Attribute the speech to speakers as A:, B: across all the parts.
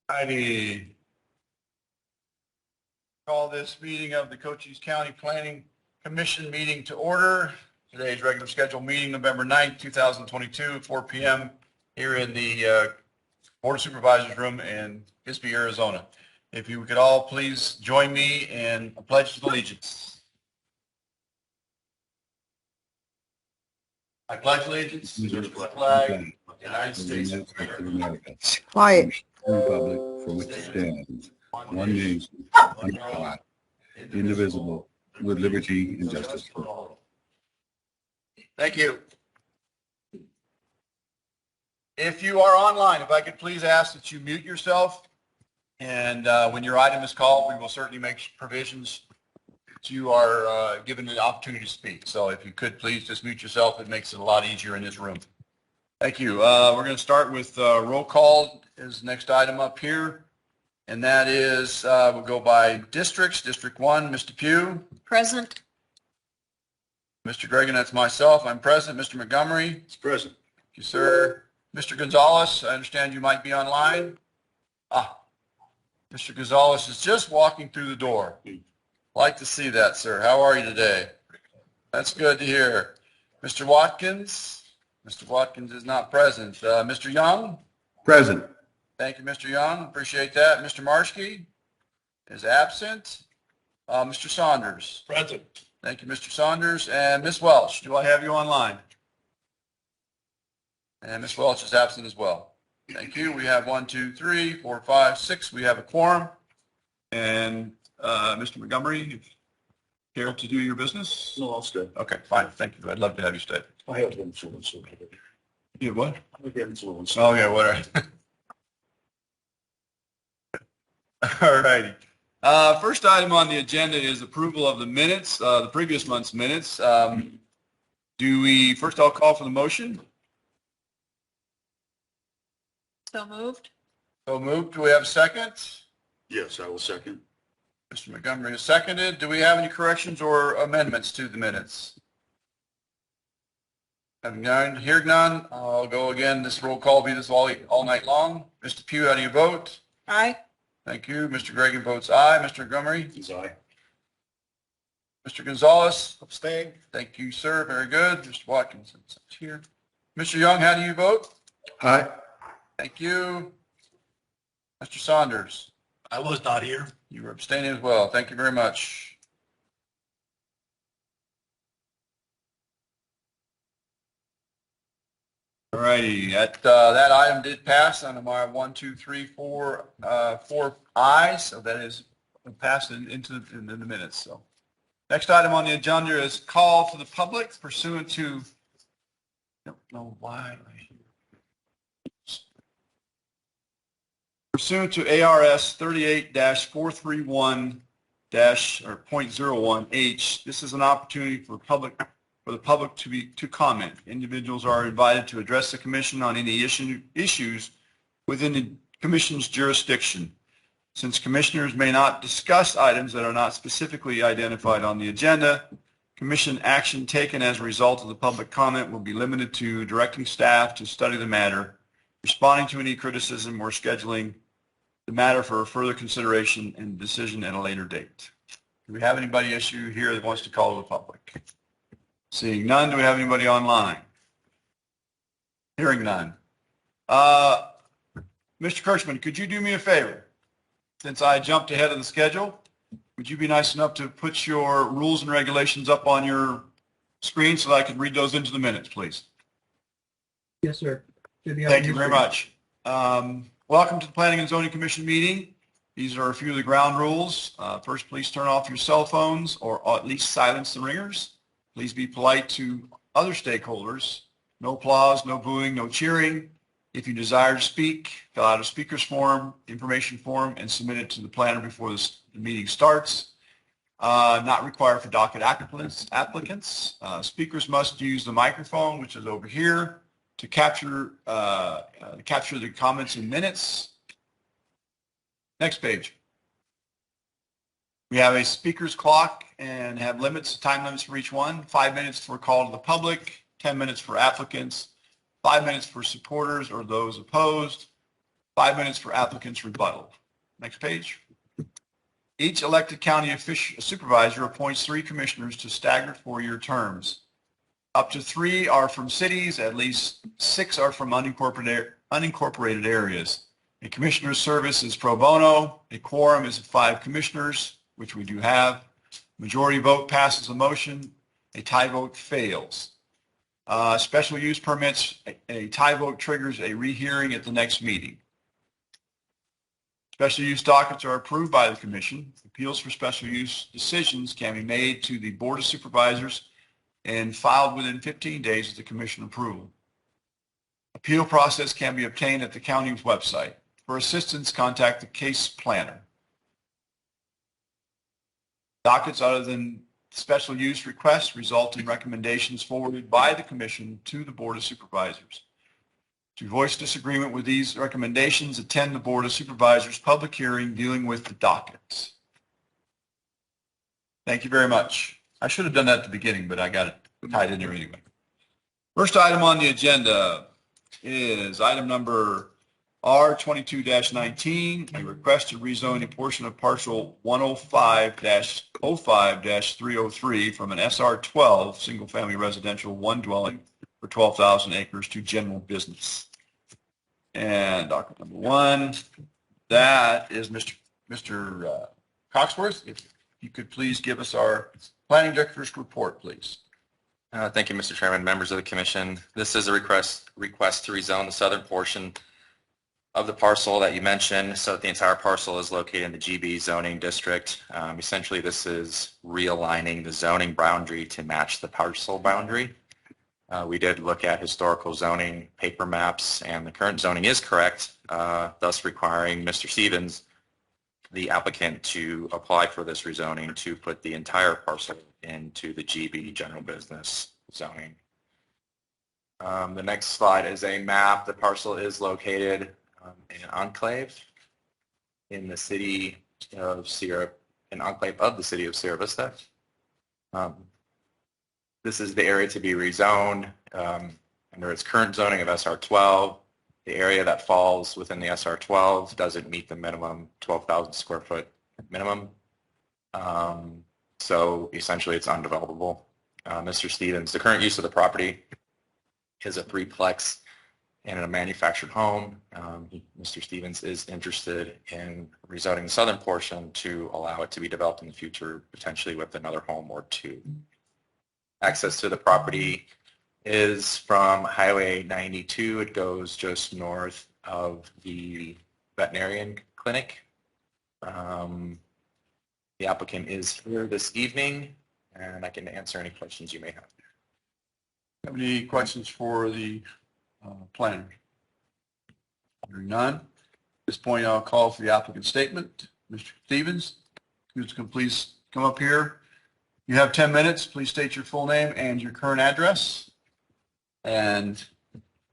A: Heidi. Call this meeting of the Cochise County Planning Commission meeting to order. Today's regular scheduled meeting, November 9th, 2022, at 4 p.m. here in the Board of Supervisors room in Bisbee, Arizona. If you could all please join me in a pledge of allegiance. I pledge allegiance to the flag of the United States of America.
B: Quiet.
C: Republic for which it stands, one nation, under God, indivisible, with liberty and justice for all.
A: Thank you. If you are online, if I could please ask that you mute yourself, and when your item is called, we will certainly make provisions that you are given the opportunity to speak. So if you could please just mute yourself, it makes it a lot easier in this room. Thank you. We're going to start with roll call is the next item up here. And that is, we'll go by districts. District 1, Mr. Pugh.
B: Present.
A: Mr. Gregan, that's myself. I'm present. Mr. Montgomery.
C: It's present.
A: Thank you, sir. Mr. Gonzalez, I understand you might be online. Mr. Gonzalez is just walking through the door. Like to see that, sir. How are you today? That's good to hear. Mr. Watkins. Mr. Watkins is not present. Mr. Young.
C: Present.
A: Thank you, Mr. Young. Appreciate that. Mr. Marshke is absent. Mr. Saunders.
C: Present.
A: Thank you, Mr. Saunders. And Ms. Welch, do I have you online? And Ms. Welch is absent as well. Thank you. We have 1, 2, 3, 4, 5, 6. We have a quorum. And Mr. Montgomery, if you care to do your business?
C: No, I'll stay.
A: Okay, fine. Thank you. I'd love to have you stay.
C: I have influence over it.
A: You have what?
C: I have influence.
A: Oh, yeah, whatever. All righty. First item on the agenda is approval of the minutes, the previous month's minutes. First I'll call for the motion.
B: So moved.
A: So moved. Do we have a second?
C: Yes, I will second.
A: Mr. Montgomery is seconded. Do we have any corrections or amendments to the minutes? Having none, hearing none, I'll go again. This roll call will be this all night long. Mr. Pugh, how do you vote?
B: Aye.
A: Thank you. Mr. Gregan votes aye. Mr. Montgomery?
C: It's aye.
A: Mr. Gonzalez?
C: Abstain.
A: Thank you, sir. Very good. Mr. Watkins is here. Mr. Young, how do you vote?
C: Aye.
A: Thank you. Mr. Saunders?
C: I was not here.
A: You were abstaining as well. Thank you very much. All righty. That item did pass on my 1, 2, 3, 4 ayes. So that is passed into the minutes. So next item on the agenda is call to the public pursuant to, I don't know why. Pursuant to ARS 38-431-.01H, this is an opportunity for the public to comment. Individuals are invited to address the commission on any issues within the commission's jurisdiction. Since commissioners may not discuss items that are not specifically identified on the agenda, commission action taken as a result of the public comment will be limited to directing staff to study the matter, responding to any criticism, or scheduling the matter for further consideration and decision at a later date. Do we have anybody issue here that wants to call to the public? Seeing none, do we have anybody online? Hearing none. Mr. Kirschman, could you do me a favor? Since I jumped ahead of the schedule, would you be nice enough to put your rules and regulations up on your screen so that I can read those into the minutes, please?
D: Yes, sir.
A: Thank you very much. Welcome to the Planning and Zoning Commission meeting. These are a few of the ground rules. First, please turn off your cell phones or at least silence the ringers. Please be polite to other stakeholders. No applause, no booing, no cheering. If you desire to speak, fill out a speaker's form, information form, and submit it to the planner before the meeting starts. Not required for docket applicants. Speakers must use the microphone, which is over here, to capture the comments in minutes. Next page. We have a speaker's clock and have time limits for each one. 5 minutes for call to the public, 10 minutes for applicants, 5 minutes for supporters or those opposed, 5 minutes for applicant's rebuttal. Next page. Each elected county supervisor appoints 3 commissioners to staggered 4-year terms. Up to 3 are from cities, at least 6 are from unincorporated areas. A commissioner's service is pro bono. A quorum is 5 commissioners, which we do have. Majority vote passes a motion. A tie vote fails. Special use permits, a tie vote triggers a rehearing at the next meeting. Special use dockets are approved by the commission. Appeals for special use decisions can be made to the Board of Supervisors and filed within 15 days of the commission approval. Appeal process can be obtained at the county's website. For assistance, contact the case planner. Dockets other than special use requests result in recommendations forwarded by the commission to the Board of Supervisors. To voice disagreement with these recommendations, attend the Board of Supervisors public hearing dealing with the dockets. Thank you very much. I should have done that at the beginning, but I got it tied in there anyway. First item on the agenda is item number R22-19, a request to rezone a portion of parcel 105-05-303 from an SR12 single-family residential 1 dwelling for 12,000 acres to general business. And docket number 1, that is Mr. Coxworth. If you could please give us our planning director's report, please.
E: Thank you, Mr. Chairman, members of the commission. This is a request to rezone the southern portion of the parcel that you mentioned, so that the entire parcel is located in the GB zoning district. Essentially, this is realigning the zoning boundary to match the parcel boundary. We did look at historical zoning paper maps, and the current zoning is correct, thus requiring Mr. Stevens, the applicant, to apply for this rezoning to put the entire parcel into the GB general business zoning. The next slide is a map. The parcel is located in an enclave in the city of Sierra, an enclave of the city of Sierra Vista. This is the area to be rezoned under its current zoning of SR12. The area that falls within the SR12 doesn't meet the minimum 12,000 square foot minimum. So essentially it's undevelopable. Mr. Stevens, the current use of the property is a 3-plex and in a manufactured home. Mr. Stevens is interested in rezoning the southern portion to allow it to be developed in the future, potentially with another home or 2. Access to the property is from Highway 92. It goes just north of the veterinarian clinic. The applicant is here this evening, and I can answer any questions you may have.
A: Have any questions for the planner? Hearing none. At this point, I'll call for the applicant's statement. Mr. Stevens, you can please come up here. You have 10 minutes. Please state your full name and your current address. And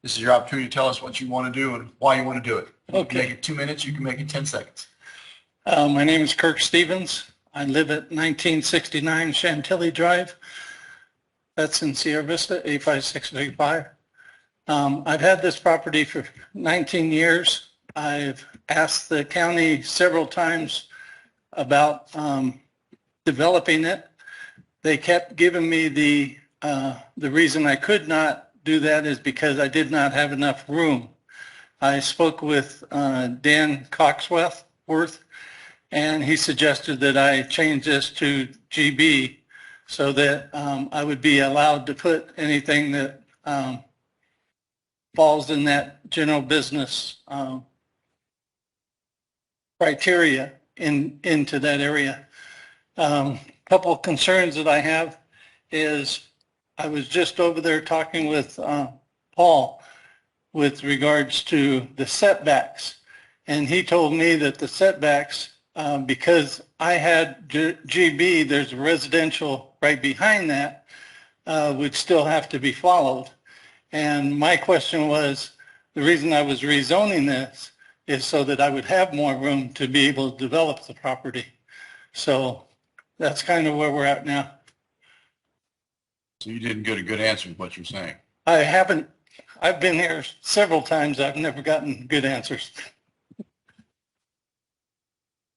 A: this is your opportunity to tell us what you want to do and why you want to do it. You can make it 2 minutes. You can make it 10 seconds.
D: My name is Kirk Stevens. I live at 1969 Chantilly Drive. That's in Sierra Vista, 85635. I've had this property for 19 years. I've asked the county several times about developing it. They kept giving me the reason I could not do that is because I did not have enough room. I spoke with Dan Coxworth, and he suggested that I change this to GB so that I would be allowed to put anything that falls in that general business criteria into that area. Couple of concerns that I have is I was just over there talking with Paul with regards to the setbacks, and he told me that the setbacks, because I had GB, there's a residential right behind that, would still have to be followed. And my question was, the reason I was rezoning this is so that I would have more room to be able to develop the property. So that's kind of where we're at now.
A: So you didn't get a good answer to what you're saying.
D: I haven't, I've been here several times. I've never gotten good answers.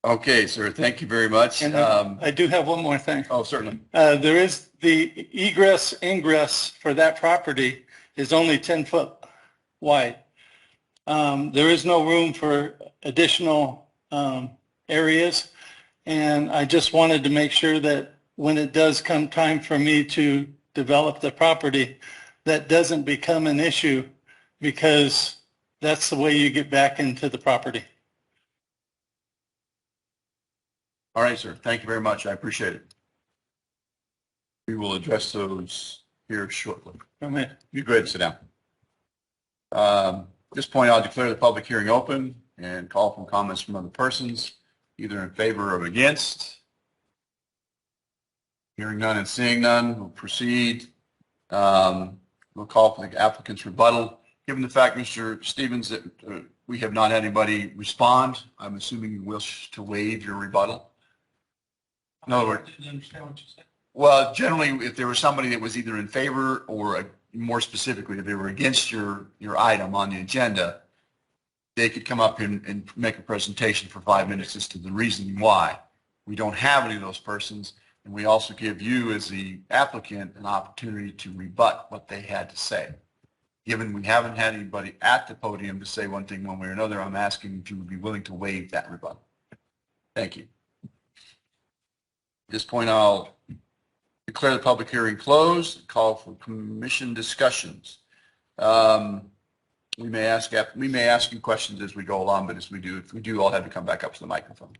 A: Okay, sir, thank you very much.
D: And I do have one more thing.
A: Oh, certainly.
D: There is the egress ingress for that property is only 10 foot wide. There is no room for additional areas. And I just wanted to make sure that when it does come time for me to develop the property, that doesn't become an issue because that's the way you get back into the property.
A: All right, sir. Thank you very much. I appreciate it. We will address those here shortly.
D: Okay.
A: You go ahead and sit down. At this point, I'll declare the public hearing open and call for comments from other persons, either in favor or against. Hearing none and seeing none, we'll proceed. We'll call for the applicant's rebuttal. Given the fact, Mr. Stevens, that we have not had anybody respond, I'm assuming you wish to waive your rebuttal. In other words,
D: I didn't understand what you said.
A: well, generally, if there was somebody that was either in favor or more specifically, if they were against your item on the agenda, they could come up and make a presentation for 5 minutes as to the reasoning why. We don't have any of those persons, and we also give you as the applicant an opportunity to rebut what they had to say. Given we haven't had anybody at the podium to say one thing one way or another, I'm asking if you would be willing to waive that rebuttal. Thank you. At this point, I'll declare the public hearing closed, call for commission discussions. We may ask you questions as we go along, but if we do, I'll have to come back up to the microphone.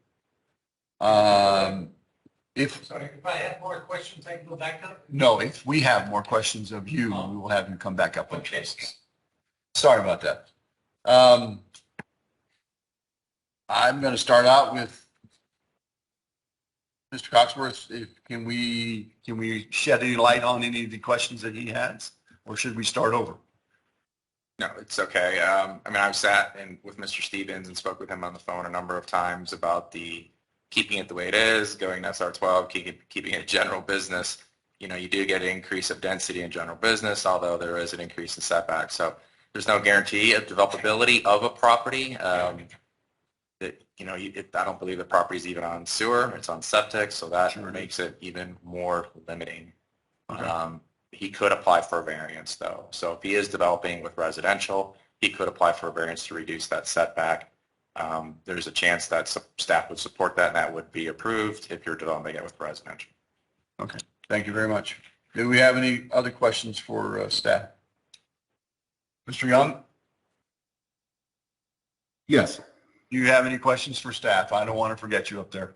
A: If
F: I have more questions, I can go back up?
A: No, if we have more questions of you, we will have you come back up.
F: Okay.
A: Sorry about that. I'm going to start out with Mr. Coxworth. Can we shed any light on any of the questions that he has, or should we start over?
E: No, it's okay. I've sat with Mr. Stevens and spoke with him on the phone a number of times about keeping it the way it is, going to SR12, keeping it general business. You do get an increase of density in general business, although there is an increase in setbacks. So there's no guarantee of developability of a property. I don't believe the property is even on sewer. It's on septic, so that makes it even more limiting.
A: Okay.
E: He could apply for a variance, though. So if he is developing with residential, he could apply for a variance to reduce that setback. There's a chance that staff would support that, and that would be approved if you're developing it with residential.
A: Okay, thank you very much. Do we have any other questions for staff? Mr. Young,
C: Yes.
A: do you have any questions for staff? I don't want to forget you up there.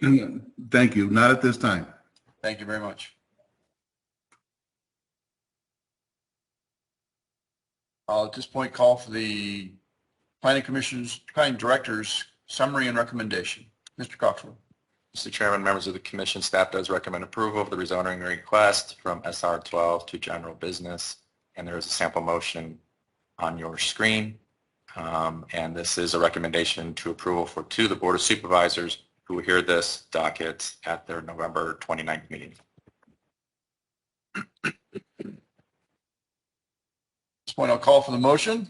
C: Thank you. Not at this time.
A: Thank you very much. I'll at this point call for the planning director's summary and recommendation. Mr. Coxwell.
E: Mr. Chairman, members of the commission, staff does recommend approval of the rezoning request from SR12 to general business, and there is a sample motion on your screen. And this is a recommendation to approval to the Board of Supervisors who will hear this docket at their November 29th meeting.
A: At this point, I'll call for the motion.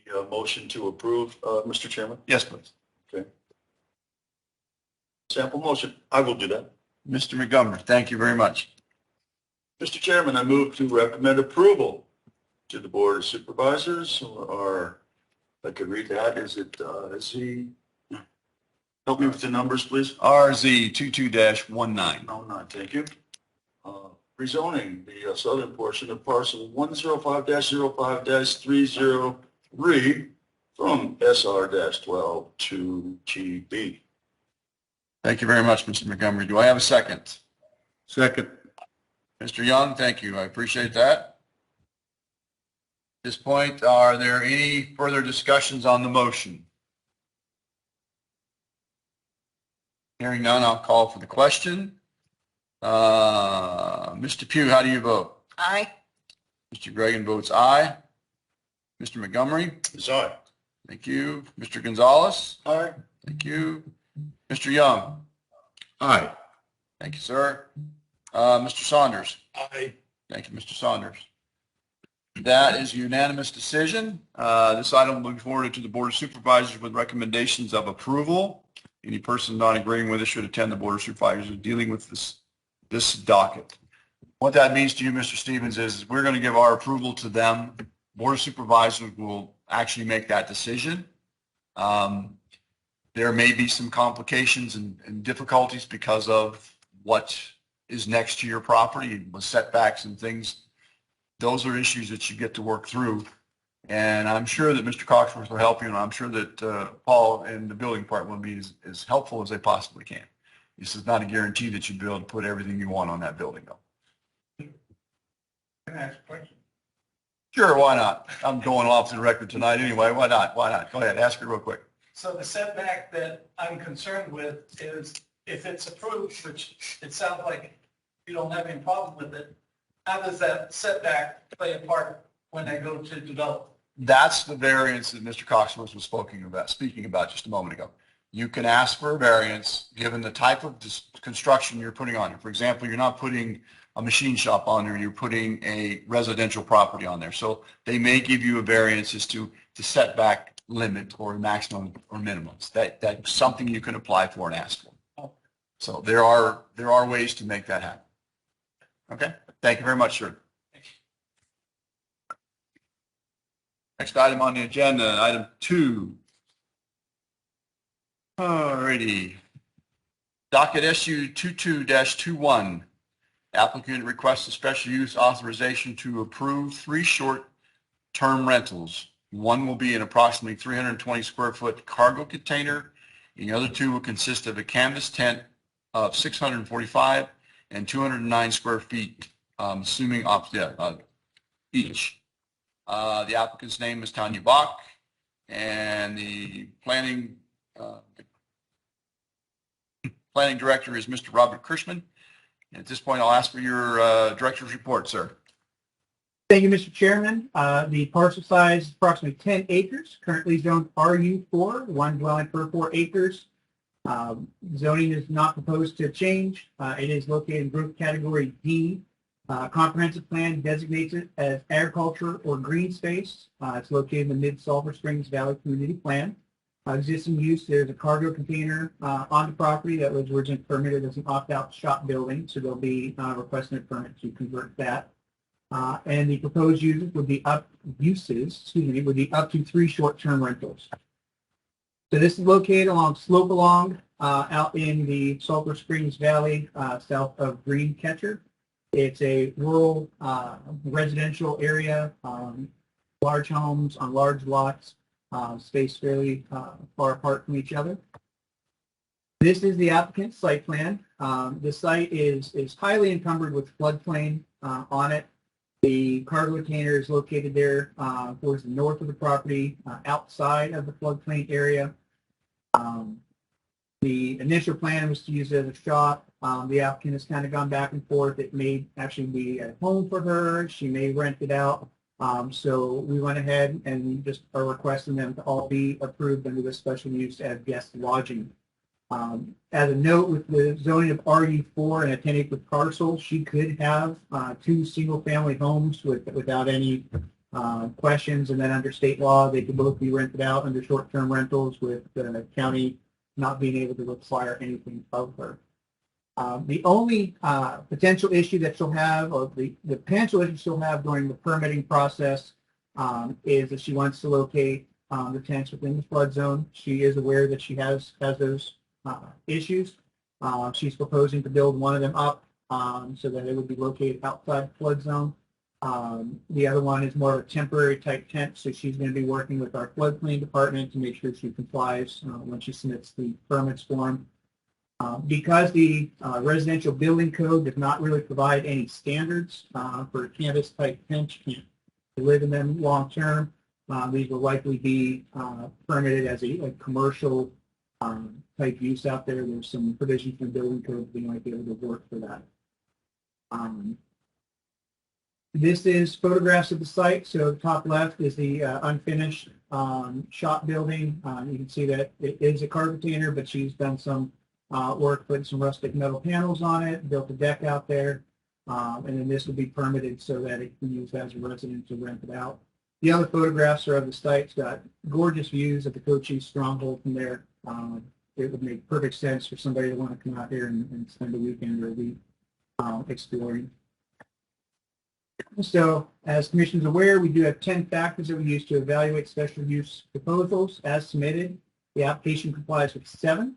G: The motion to approve, Mr. Chairman?
A: Yes, please.
G: Sample motion. I will do that.
A: Mr. Montgomery, thank you very much.
G: Mr. Chairman, I move to recommend approval to the Board of Supervisors, or if I could read that, is he, help me with the numbers, please?
A: RZ 22-19.
G: No, not, thank you. Rezoning the southern portion of parcel 105-05-303 from SR-12 to GB.
A: Thank you very much, Mr. Montgomery. Do I have a second?
C: Second.
A: Mr. Young, thank you. I appreciate that. At this point, are there any further discussions on the motion? Hearing none, I'll call for the question. Mr. Pugh, how do you vote?
B: Aye.
A: Mr. Gregan votes aye. Mr. Montgomery?
G: Is aye.
A: Thank you. Mr. Gonzalez?
G: Aye.
A: Thank you. Mr. Young?
C: Aye.
A: Thank you, sir. Mr. Saunders?
G: Aye.
A: Thank you, Mr. Saunders. That is a unanimous decision. This item will be forwarded to the Board of Supervisors with recommendations of approval. Any person not agreeing with it should attend the Board of Supervisors dealing with this docket. What that means to you, Mr. Stevens, is we're going to give our approval to them. Board of Supervisors will actually make that decision. There may be some complications and difficulties because of what is next to your property with setbacks and things. Those are issues that you get to work through. And I'm sure that Mr. Coxworth will help you, and I'm sure that Paul and the building department will be as helpful as they possibly can. This is not a guarantee that you'll be able to put everything you want on that building, though.
D: Can I ask a question?
A: Sure, why not? I'm going off the record tonight anyway. Why not? Why not? Go ahead, ask her real quick.
D: So the setback that I'm concerned with is if it's approved, which it sounds like you don't have any problem with it, how does that setback play a part when I go to develop?
A: That's the variance that Mr. Coxworth was speaking about just a moment ago. You can ask for a variance given the type of construction you're putting on it. For example, you're not putting a machine shop on there, you're putting a residential property on there. So they may give you a variance as to the setback limit or maximum or minimums. That's something you can apply for and ask for. So there are ways to make that happen. Okay, thank you very much, sir. Next item on the agenda, item 2. Alrighty. Docket SU 22-21. Applicant requests a special use authorization to approve 3 short-term rentals. One will be an approximately 320 square foot cargo container. The other 2 will consist of a canvas tent of 645 and 209 square feet, assuming each. The applicant's name is Tanya Bach, and the planning director is Mr. Robert Kirschman. At this point, I'll ask for your director's report, sir.
H: Thank you, Mr. Chairman. The parcel size is approximately 10 acres, currently zoned RU4, 1 dwelling per 4 acres. Zoning is not proposed to change. It is located in group category D. Comprehensive plan designates it as agriculture or green space. It's located in the Mid-Sulphur Springs Valley Community Plan. Existing use, there's a cargo container on the property that was originally permitted as an opt-out shop building, so they'll be requesting a permit to convert that. And the proposed uses would be up to 3 short-term rentals. So this is located along Slope Along out in the Sulphur Springs Valley south of Greencatcher. It's a rural residential area, large homes on large lots, spaced fairly far apart from each other. This is the applicant's site plan. The site is highly encumbered with floodplain on it. The cargo container is located there towards the north of the property, outside of the floodplain area. The initial plan was to use it as a shop. The applicant has kind of gone back and forth. It may actually be a home for her. She may rent it out. So we went ahead and just are requesting them to all be approved under the special use as guest lodging. As a note, with the zoning of RU4 and a 10-acre parcel, she could have 2 single-family homes without any questions. And then under state law, they could both be rented out under short-term rentals with the county not being able to require anything of her. The only potential issue that she'll have, or the potential issue she'll have during the permitting process, is that she wants to locate the tents within the flood zone. She is aware that she has those issues. She's proposing to build one of them up so that it would be located outside the flood zone. The other one is more of a temporary type tent, so she's going to be working with our floodplain department to make sure she complies when she submits the permits form. Because the residential building code does not really provide any standards for canvas type tents, you can't live in them long term. These will likely be permitted as a commercial type use out there. There's some provisions in the building code that might be able to work for that. This is photographs of the site. So the top left is the unfinished shop building. You can see that it is a cargo container, but she's done some work, putting some rustic metal panels on it, built a deck out there. And then this will be permitted so that it can be used as a residence to rent it out. The other photographs are of the site. It's got gorgeous views of the Cochise Stronghold from there. It would make perfect sense for somebody to want to come out here and spend a weekend or a week exploring. So, as Commission's aware, we do have 10 factors that we use to evaluate special use proposals as submitted. The application complies with 7.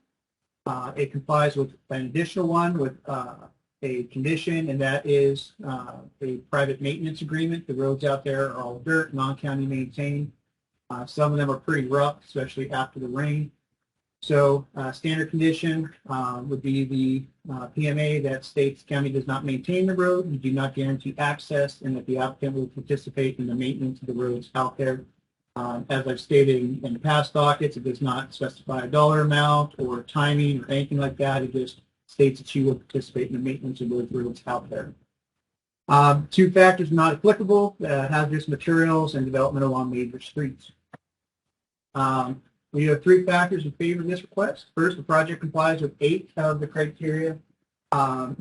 H: It complies with an additional one with a condition, and that is a private maintenance agreement. The roads out there are all dirt, non-county maintained. Some of them are pretty rough, especially after the rain. So standard condition would be the PMA that states the county does not maintain the road, you do not guarantee access, and that the applicant will participate in the maintenance of the roads out there. As I've stated in the past dockets, it does not specify a dollar amount or timing or anything like that. It just states that you will participate in the maintenance of those roads out there. 2 factors not applicable, hazardous materials and development along major streets. We have 3 factors in favor of this request. First, the project complies with 8 of the criteria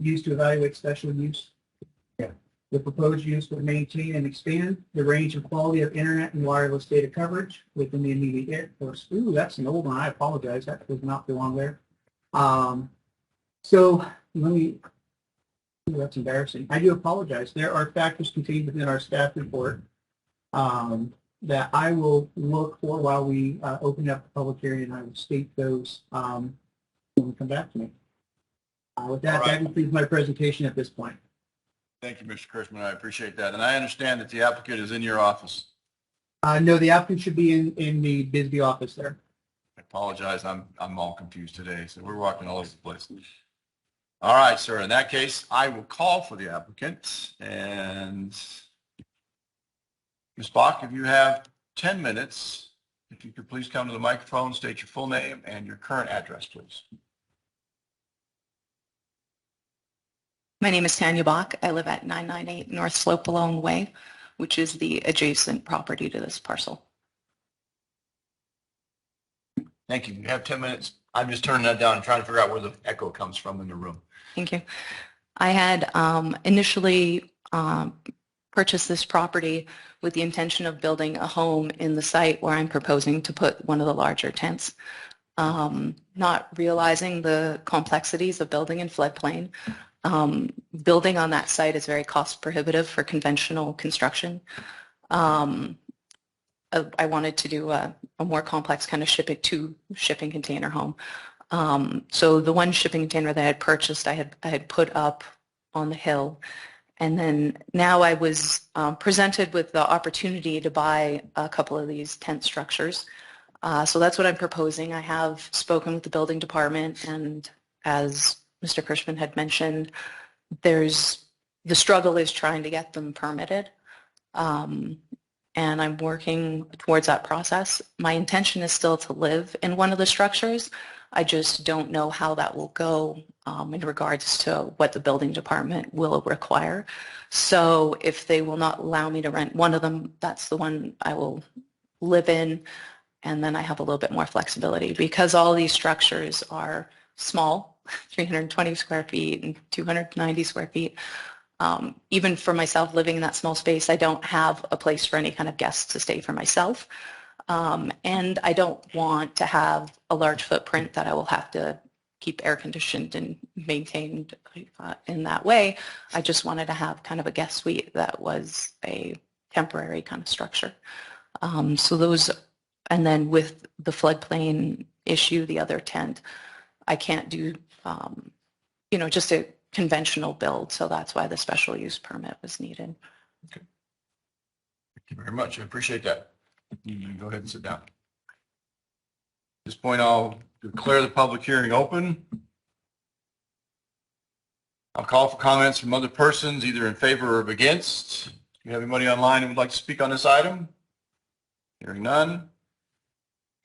H: used to evaluate special use. The proposed use will maintain and expand the range and quality of internet and wireless data coverage within the immediate air force. Ooh, that's an old one. I apologize. That does not belong there. So let me, ooh, that's embarrassing. I do apologize. There are factors contained within our staff report that I will look for while we open up the public hearing, and I will state those when we come back to me. With that, that concludes my presentation at this point.
A: Thank you, Mr. Kirschman. I appreciate that. And I understand that the applicant is in your office.
H: No, the applicant should be in the Bisbee office there.
A: I apologize. I'm all confused today. So we're walking all over the place. All right, sir. In that case, I will call for the applicant. And Ms. Bach, if you have 10 minutes, if you could please come to the microphone, state your full name and your current address, please.
I: My name is Tanya Bach. I live at 998 North Slope Along Way, which is the adjacent property to this parcel.
A: Thank you. You have 10 minutes. I'm just turning that down and trying to figure out where the echo comes from in the room.
I: Thank you. I had initially purchased this property with the intention of building a home in the site where I'm proposing to put one of the larger tents. Not realizing the complexities of building in floodplain. Building on that site is very cost prohibitive for conventional construction. I wanted to do a more complex kind of shipping container home. So the one shipping container that I had purchased, I had put up on the hill. And then now I was presented with the opportunity to buy a couple of these tent structures. So that's what I'm proposing. I have spoken with the building department, and as Mr. Kirschman had mentioned, the struggle is trying to get them permitted. And I'm working towards that process. My intention is still to live in one of the structures. I just don't know how that will go in regards to what the building department will require. So if they will not allow me to rent one of them, that's the one I will live in, and then I have a little bit more flexibility because all these structures are small, 320 square feet and 290 square feet. Even for myself living in that small space, I don't have a place for any kind of guests to stay for myself. And I don't want to have a large footprint that I will have to keep air conditioned and maintained in that way. I just wanted to have kind of a guest suite that was a temporary kind of structure. So those, and then with the floodplain issue, the other tent, I can't do, just a conventional build. So that's why the special use permit was needed.
A: Okay. Thank you very much. I appreciate that. You can go ahead and sit down. At this point, I'll declare the public hearing open. I'll call for comments from other persons, either in favor or against. Do you have anybody online who would like to speak on this item? Hearing none.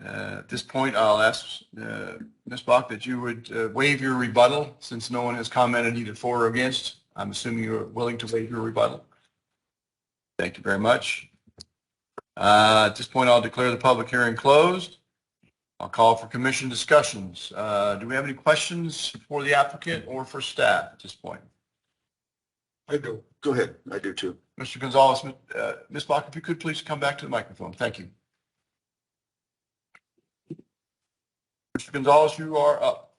A: At this point, I'll ask Ms. Bach that you would waive your rebuttal since no one has commented either for or against. I'm assuming you're willing to waive your rebuttal. Thank you very much. At this point, I'll declare the public hearing closed. I'll call for commission discussions. Do we have any questions for the applicant or for staff at this point?
G: I do. Go ahead. I do too.
A: Mr. Gonzalez, Ms. Bach, if you could please come back to the microphone. Thank you. Mr. Gonzalez, you are up.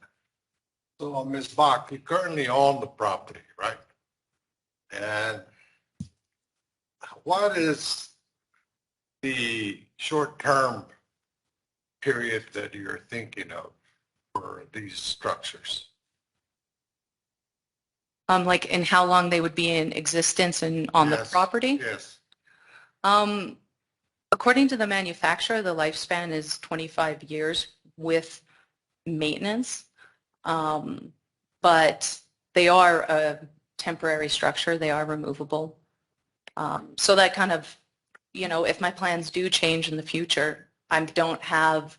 J: So, Ms. Bach, you currently own the property, right? And what is the short-term period that you're thinking of for these structures?
I: Like in how long they would be in existence and on the
J: Yes,
I: property?
J: Yes.
I: According to the manufacturer, the lifespan is 25 years with maintenance. But they are a temporary structure. They are removable. So that kind of, you know, if my plans do change in the future, I don't have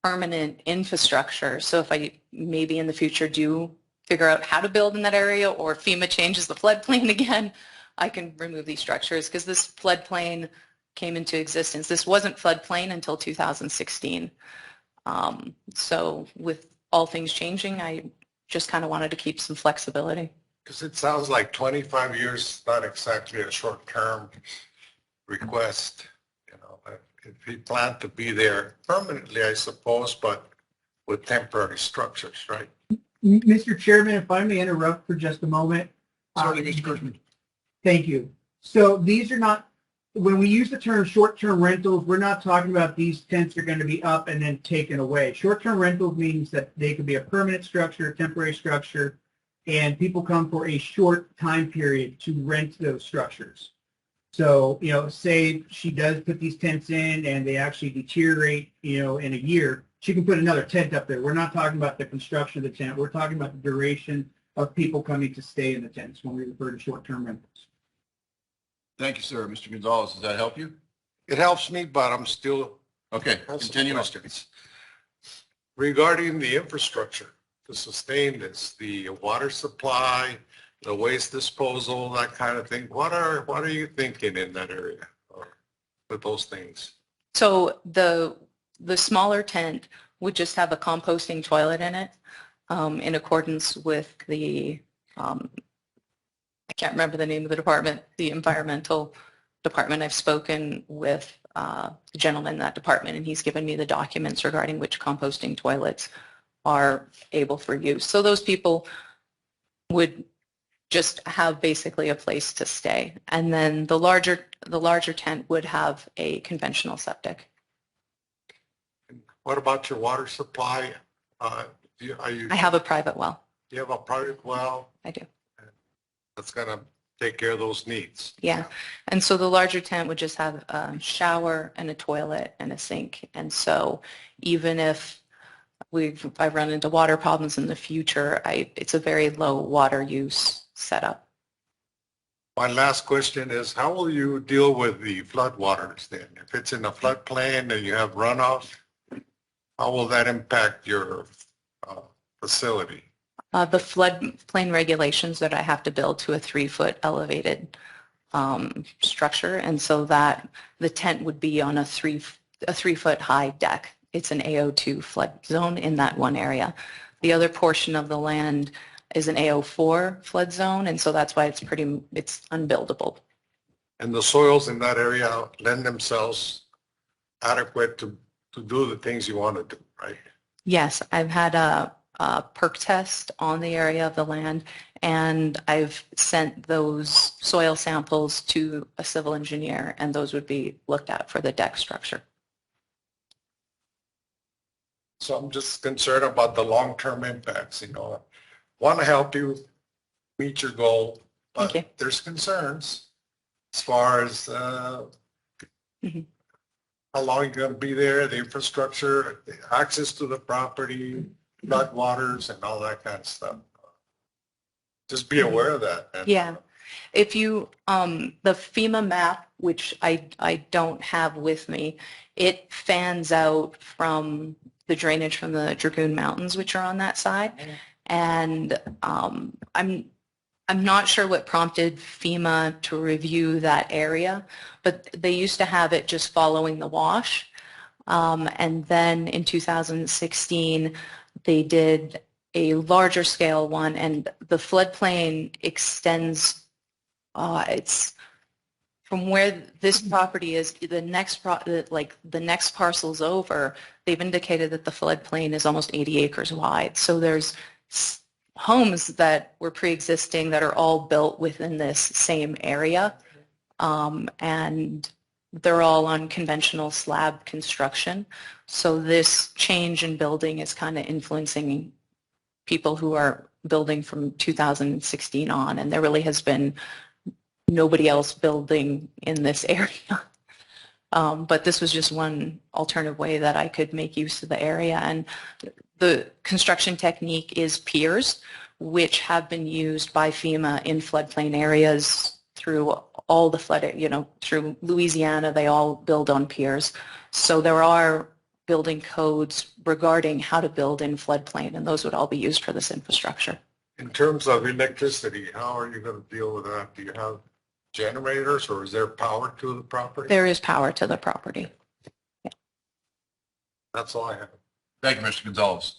I: permanent infrastructure. So if I maybe in the future do figure out how to build in that area, or FEMA changes the floodplain again, I can remove these structures, because this floodplain came into existence. This wasn't floodplain until 2016. So with all things changing, I just kind of wanted to keep some flexibility.
J: Because it sounds like 25 years is not exactly a short-term request. You know, if you plan to be there permanently, I suppose, but with temporary structures, right?
H: Mr. Chairman, if I may interrupt for just a moment.
A: Certainly, Mr. Kirschman.
H: Thank you. So these are not, when we use the term short-term rentals, we're not talking about these tents are going to be up and then taken away. Short-term rentals means that they could be a permanent structure, a temporary structure, and people come for a short time period to rent those structures. So, you know, say she does put these tents in and they actually deteriorate, you know, in a year, she can put another tent up there. We're not talking about the construction of the tent. We're talking about the duration of people coming to stay in the tents when we refer to short-term rentals.
A: Thank you, sir. Mr. Gonzalez, does that help you?
J: It helps me, but I'm still
A: Okay,
J: have some
A: continue.
J: questions. Regarding the infrastructure to sustain this, the water supply, the waste disposal, that kind of thing, what are you thinking in that area with those things?
I: So the smaller tent would just have a composting toilet in it, in accordance with the, I can't remember the name of the department, the environmental department. I've spoken with the gentleman in that department, and he's given me the documents regarding which composting toilets are able for use. So those people would just have basically a place to stay. And then the larger tent would have a conventional septic.
J: What about your water supply?
I: I have a private well.
J: Do you have a private well
I: I do.
J: that's going to take care of those needs?
I: Yeah. And so the larger tent would just have a shower and a toilet and a sink. And so even if I run into water problems in the future, it's a very low water use setup.
J: My last question is, how will you deal with the flood waters then? If it's in a floodplain and you have runoff, how will that impact your facility?
I: The floodplain regulations that I have to build to a 3-foot elevated structure, and so that the tent would be on a 3-foot high deck. It's an AO2 flood zone in that one area. The other portion of the land is an AO4 flood zone, and so that's why it's unbuildable.
J: And the soils in that area lend themselves adequate to do the things you want to do, right?
I: Yes, I've had a perk test on the area of the land, and I've sent those soil samples to a civil engineer, and those would be looked at for the deck structure.
J: So I'm just concerned about the long-term impacts, you know. Want to help you meet your goal, but
I: Thank you.
J: there's concerns as far as how long you're going to be there, the infrastructure, the access to the property, flood waters, and all that kind of stuff. Just be aware of that. And,
I: Yeah. If you, the FEMA map, which I don't have with me, it fans out from the drainage from the Dragoon Mountains, which are on that side. And I'm not sure what prompted FEMA to review that area, but they used to have it just following the wash. And then in 2016, they did a larger scale one, and the floodplain extends It's from where this property is, the next the next parcels over, they've indicated that the floodplain is almost 80 acres wide. So there's homes that were pre-existing that are all built within this same area. And they're all on conventional slab construction. So this change in building is kind of influencing people who are building from 2016 on, and there really has been nobody else building in this area. But this was just one alternative way that I could make use of the area. And the construction technique is piers, which have been used by FEMA in floodplain areas through all the flood, through Louisiana, they all build on piers. So there are building codes regarding how to build in floodplain, and those would all be used for this infrastructure.
J: In terms of electricity, how are you going to deal with that? Do you have generators or is there power to the property?
I: There is power to the property.
J: That's all I have.
A: Thank you, Mr. Gonzalez.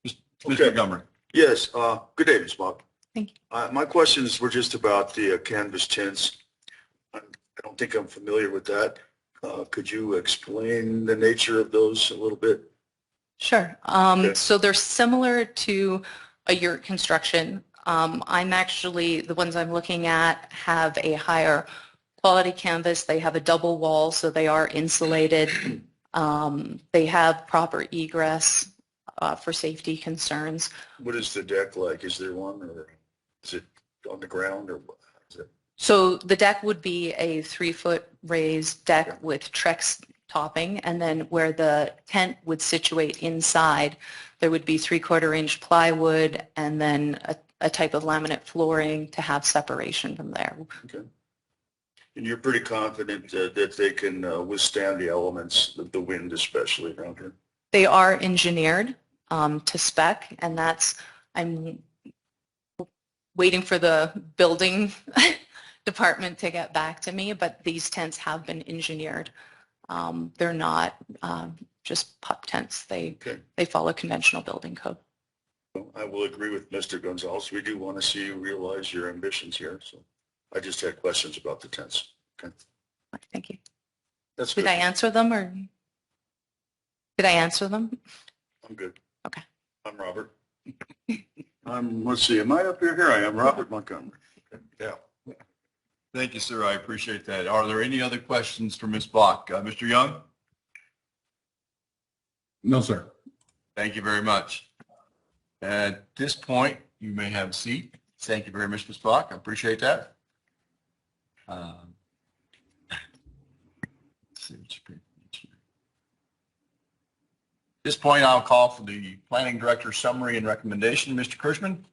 A: Mr.
G: Okay.
A: Montgomery.
G: Yes, good day, Ms. Bob.
I: Thank you.
G: My questions were just about the canvas tents. I don't think I'm familiar with that. Could you explain the nature of those a little bit?
I: Sure.
G: Okay.
I: So they're similar to a yurt construction. I'm actually, the ones I'm looking at have a higher quality canvas. They have a double wall, so they are insulated. They have proper egress for safety concerns.
G: What is the deck like? Is there one, or is it on the ground, or what is it?
I: So the deck would be a 3-foot raised deck with Trex topping, and then where the tent would situate inside, there would be 3/4 inch plywood and then a type of laminate flooring to have separation from there.
G: Okay. And you're pretty confident that they can withstand the elements, the wind especially around here?
I: They are engineered to spec, and I'm waiting for the building department to get back to me, but these tents have been engineered. They're not just pup tents. They follow conventional building code.
G: I will agree with Mr. Gonzalez. We do want to see you realize your ambitions here. So I just had questions about the tents. Okay.
I: Thank you.
G: That's good.
I: Did I answer them, or did I answer them?
G: I'm good.
I: Okay.
G: I'm Robert. Let's see, am I up here? Here I am, Robert Montgomery.
J: Yeah.
A: Thank you, sir. I appreciate that. Are there any other questions for Ms. Block? Mr. Young?
C: No, sir.
A: Thank you very much. At this point, you may have a seat. Thank you very much, Ms. Block. I appreciate that. Let's see what you pick. At this point, I'll call for the planning director's summary and recommendation. Mr. Kirschman,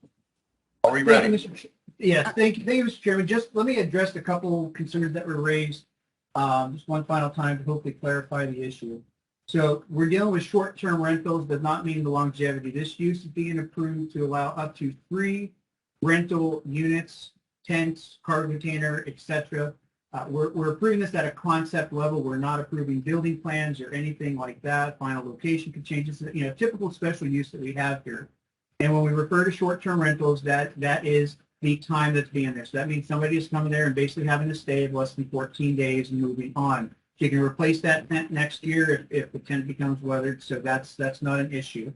A: are we ready?
H: Yes, thank you, Mr. Chairman. Just let me address a couple concerns that were raised just one final time to hopefully clarify the issue. So we're dealing with short-term rentals, does not mean the longevity. This use is being approved to allow up to 3 rental units, tents, cargo container, etc. We're approving this at a concept level. We're not approving building plans or anything like that. Final location could change. This is, typical special use that we have here. And when we refer to short-term rentals, that is the time that's being there. So that means somebody is coming there and basically having to stay of less than 14 days and moving on. So you can replace that tent next year if the tent becomes weathered. So that's not an issue.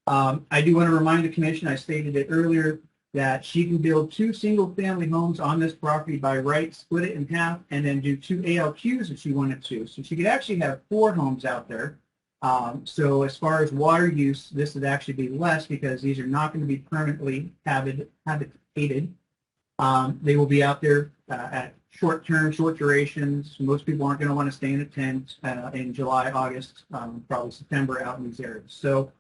H: I do want to remind the commission, I stated it earlier, that she can build 2 single-family homes on this property by right, split it in half, and then do 2 ALQs if she wanted to. So she could actually have 4 homes out there. So as far as water use, this would actually be less because these are not going to be permanently habitated. They will be out there at short-term, short durations. Most people aren't going to want to stay in a tent in July, August, probably September out in these areas. So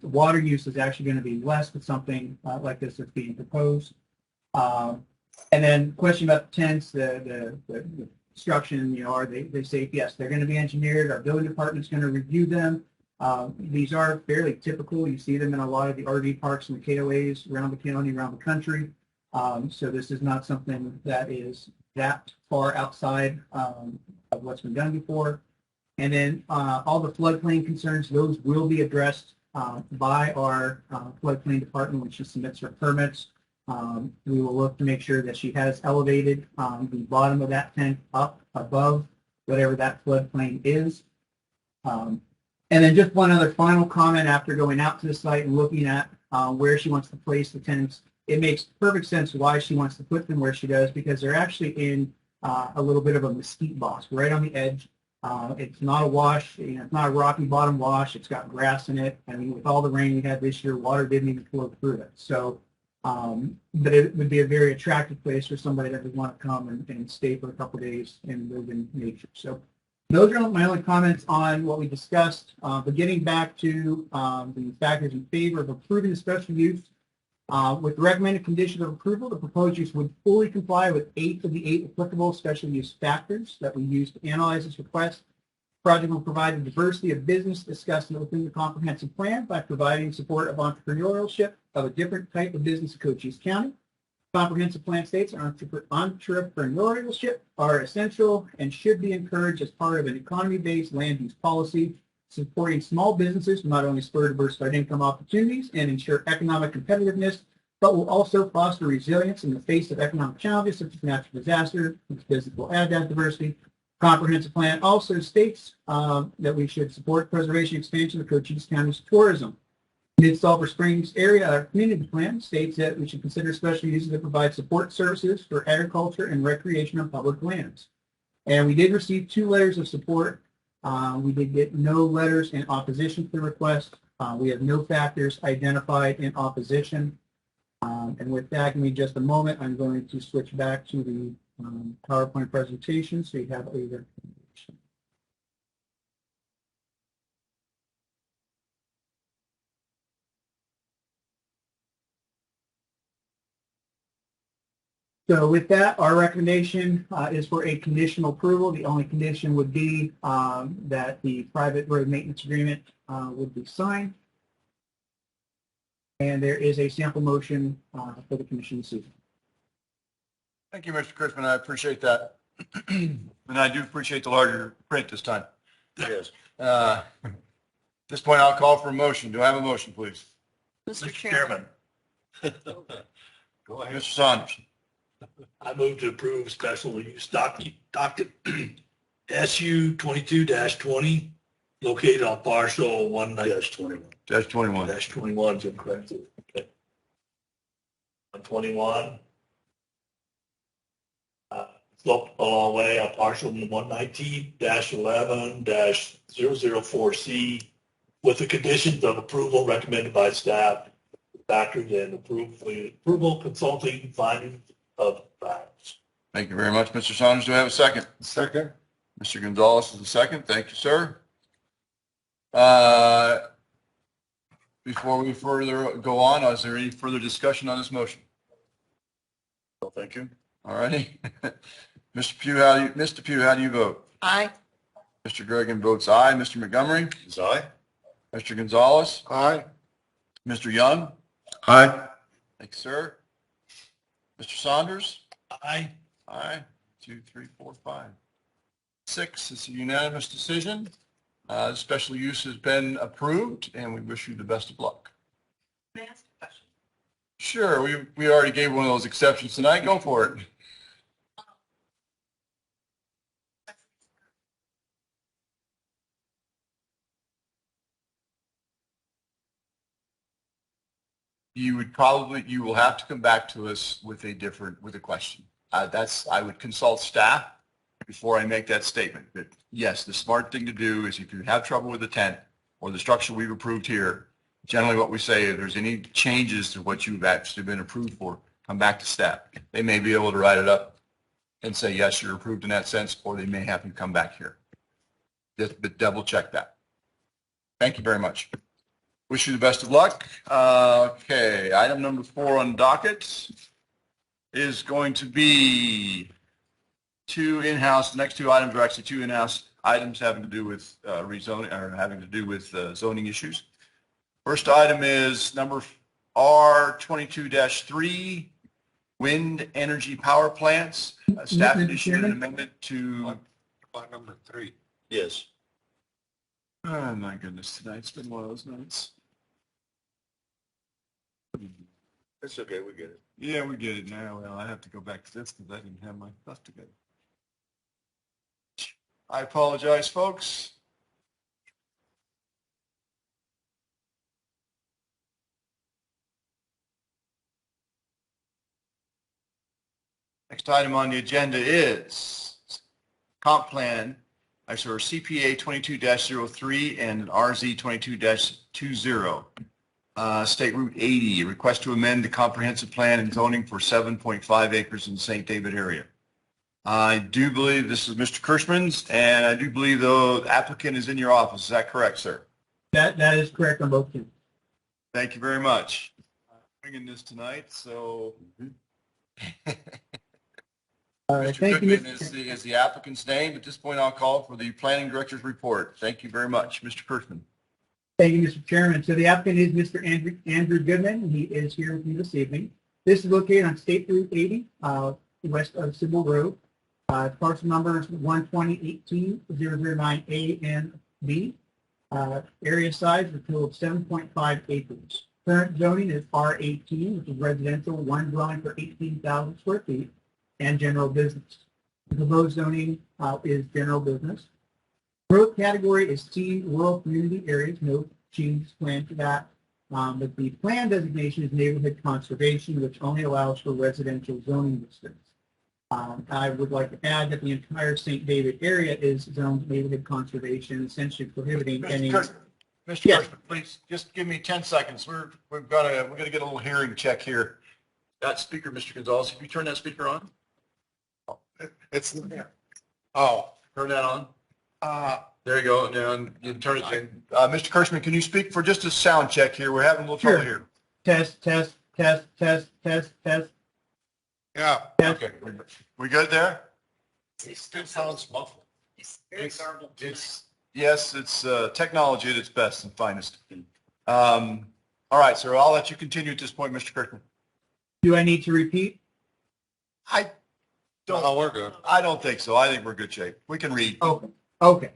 H: water use is actually going to be less with something like this that's being proposed. And then question about the tents, the construction, are they safe? Yes, they're going to be engineered. Our building department's going to review them. These are fairly typical. You see them in a lot of the RV parks and the KOAs around the county, around the country. So this is not something that is that far outside of what's been done before. And then all the floodplain concerns, those will be addressed by our floodplain department when she submits her permits. We will look to make sure that she has elevated the bottom of that tent up above whatever that floodplain is. And then just one other final comment after going out to the site and looking at where she wants to place the tents. It makes perfect sense why she wants to put them where she does, because they're actually in a little bit of a mesquite box right on the edge. It's not a wash, it's not a rocky bottom wash. It's got grass in it. I mean, with all the rain we had this year, water didn't even flow through it. So, but it would be a very attractive place for somebody that would want to come and stay for a couple of days and live in nature. So those are my only comments on what we discussed. But getting back to the factors in favor of approving the special use, with the recommended condition of approval, the proposed use would fully comply with 8 of the 8 applicable special use factors that we used to analyze this request. The project will provide a diversity of business discussed within the comprehensive plan by providing support of entrepreneurship of a different type of business in Cochise County. Comprehensive plan states entrepreneurship are essential and should be encouraged as part of an economy-based land use policy, supporting small businesses will not only spur diversified income opportunities and ensure economic competitiveness, but will also foster resilience in the face of economic challenges such as natural disaster, which business will add that diversity. Comprehensive plan also states that we should support preservation and expansion of Cochise County's tourism. Mid-Sulphur Springs area community plan states that we should consider special uses that provide support services for agriculture and recreation on public lands. And we did receive 2 letters of support. We did get no letters in opposition to the request. We have no factors identified in opposition. And with that, give me just a moment. I'm going to switch back to the PowerPoint presentation so you have a recommendation. So with that, our recommendation is for a conditional approval. The only condition would be that the private road maintenance agreement would be signed. And there is a sample motion for the commission this evening.
A: Thank you, Mr. Chrisman. I appreciate that. And I do appreciate the larger print this time.
G: Yes.
A: At this point, I'll call for a motion. Do I have a motion, please?
B: Mr. Chairman,
G: Go ahead.
A: Mr. Saunders.
F: I move to approve special use docket SU 22-20 located on parcel 1-21.
A: Dash 21.
F: -21 is incorrect. Okay. 121. Slope a long way on parcel 119-11-004C with the conditions of approval recommended by staff, factored in approval consulting findings of facts.
A: Thank you very much, Mr. Saunders. Do I have a second?
J: Second.
A: Mr. Gonzalez is the second. Thank you, sir. Before we further go on, is there any further discussion on this motion?
G: Well, thank you.
A: All righty. Mr. Pugh, how do you vote?
B: aye.
A: Mr. Gregan votes aye. Mr. Montgomery?
G: Is aye?
A: Mr. Gonzalez?
J: Aye.
A: Mr. Young?
C: Aye.
A: Thank you, sir. Mr. Saunders?
F: Aye.
A: Aye. 2, 3, 4, 5, 6. It's a unanimous decision. The special use has been approved, and we wish you the best of luck.
B: May I ask a question?
A: Sure, we already gave one of those exceptions tonight. Go for it. You will have to come back to us with a question. I would consult staff before I make that statement. But yes, the smart thing to do is if you have trouble with the tent or the structure we've approved here, generally what we say, if there's any changes to what you've actually been approved for, come back to staff. They may be able to write it up and say, yes, you're approved in that sense, or they may have you come back here. Just double check that. Thank you very much. Wish you the best of luck. Okay, item number 4 on docket is going to be 2 in-house. The next 2 items are actually 2 in-house items having to do with rezoning or having to do with zoning issues. First item is number R22-3, wind energy power plants. Staff
H: Mr.
A: issued an
H: Chairman?
A: amendment to.
J: On number 3.
G: Yes.
A: Oh my goodness, tonight's been one of those nights.
G: It's okay, we get it.
A: Yeah, we get it now. Well, I have to go back to this because I didn't have my stuff together. I apologize, folks. Next item on the agenda is comp plan, actually, or CPA 22-03 and RZ 22-20. State Route 80, request to amend the comprehensive plan and zoning for 7.5 acres in the St. David area. I do believe this is Mr. Kirschman's, and I do believe the applicant is in your office. Is that correct, sir?
H: That is correct on both ends.
A: Thank you very much. I'm bringing this tonight, so.
H: All right,
A: Mr.
H: thank you,
A: Goodman
H: Mr.
A: is the applicant's name. At this point, I'll call for the planning director's report. Thank you very much, Mr. Kirschman.
H: Thank you, Mr. Chairman. So the applicant is Mr. Andrew Goodman. He is here with me this evening. This is located on State Route 80, west of Sybil Road. Parcel number is 120-18-009A and B. Area size is a total of 7.5 acres. Current zoning is R18, which is residential, one dwelling for 18,000 square feet, and general business. The proposed zoning is general business. Growth category is C, rural community areas, no change plan to that. But the plan designation is neighborhood conservation, which only allows for residential zoning districts. I would like to add that the entire St. David area is zoned neighborhood conservation, essentially prohibiting any.
A: Mr.
H: Yes.
A: Kirschman, please, just give me 10 seconds. We're gonna get a little hearing check here. That speaker, Mr. Gonzalez, if you turn that speaker on,
J: It's, oh,
A: turn that on. There you go. Now you turn it in. Mr. Kirschman, can you speak for just a sound check here? We're having a little trouble
H: Sure.
A: here.
H: Test, test, test, test, test, test.
J: yeah.
H: test.
A: Okay, we good there?
J: It still sounds muffled.
A: Yes, it's technology at its best and finest. All right, sir, I'll let you continue at this point, Mr. Kirkman.
H: Do I need to repeat?
A: I
J: Oh, we're good.
A: don't think so. I think we're good shape. We can read.
H: Okay. Okay.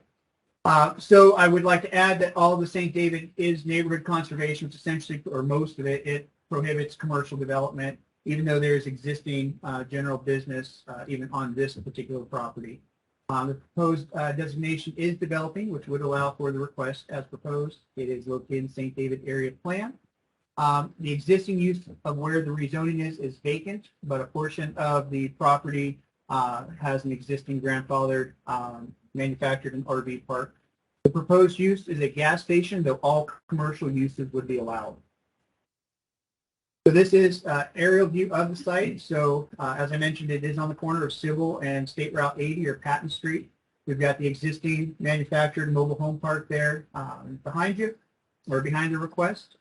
H: So I would like to add that all of the St. David is neighborhood conservation, which essentially, or most of it, it prohibits commercial development, even though there is existing general business even on this particular property. The proposed designation is developing, which would allow for the request as proposed. It is located in St. David area plan. The existing use of where the rezoning is vacant, but a portion of the property has an existing grandfathered manufactured and RV park. The proposed use is a gas station, though all commercial uses would be allowed. So this is aerial view of the site. So as I mentioned, it is on the corner of Civil and State Route 80 or Patton Street. We've got the existing manufactured mobile home park there behind you or behind the request.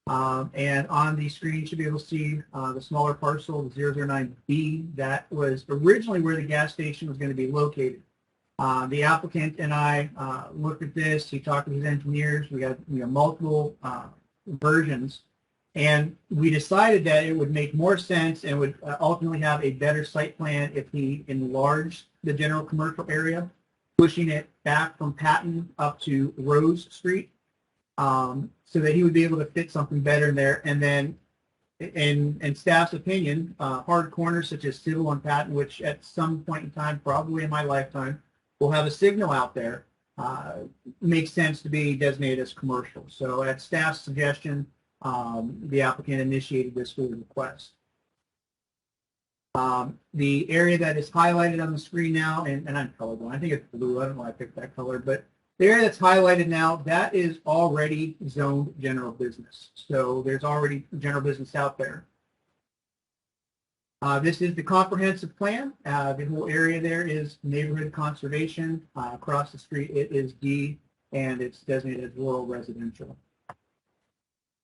H: And on the screen, you should be able to see the smaller parcel, the 009B, that was originally where the gas station was going to be located. The applicant and I looked at this. He talked to his engineers. We got multiple versions. And we decided that it would make more sense and would ultimately have a better site plan if he enlarged the general commercial area, pushing it back from Patton up to Rose Street, so that he would be able to fit something better in there. And then, in staff's opinion, hard corners such as Civil and Patton, which at some point in time, probably in my lifetime, will have a signal out there, makes sense to be designated as commercial. So at staff's suggestion, the applicant initiated this for the request. The area that is highlighted on the screen now, and I'm colorblind, I think it's blue, I don't know why I picked that color, but the area that's highlighted now, that is already zoned general business. So there's already general business out there. This is the comprehensive plan. The whole area there is neighborhood conservation. Across the street, it is D, and it's designated as rural residential.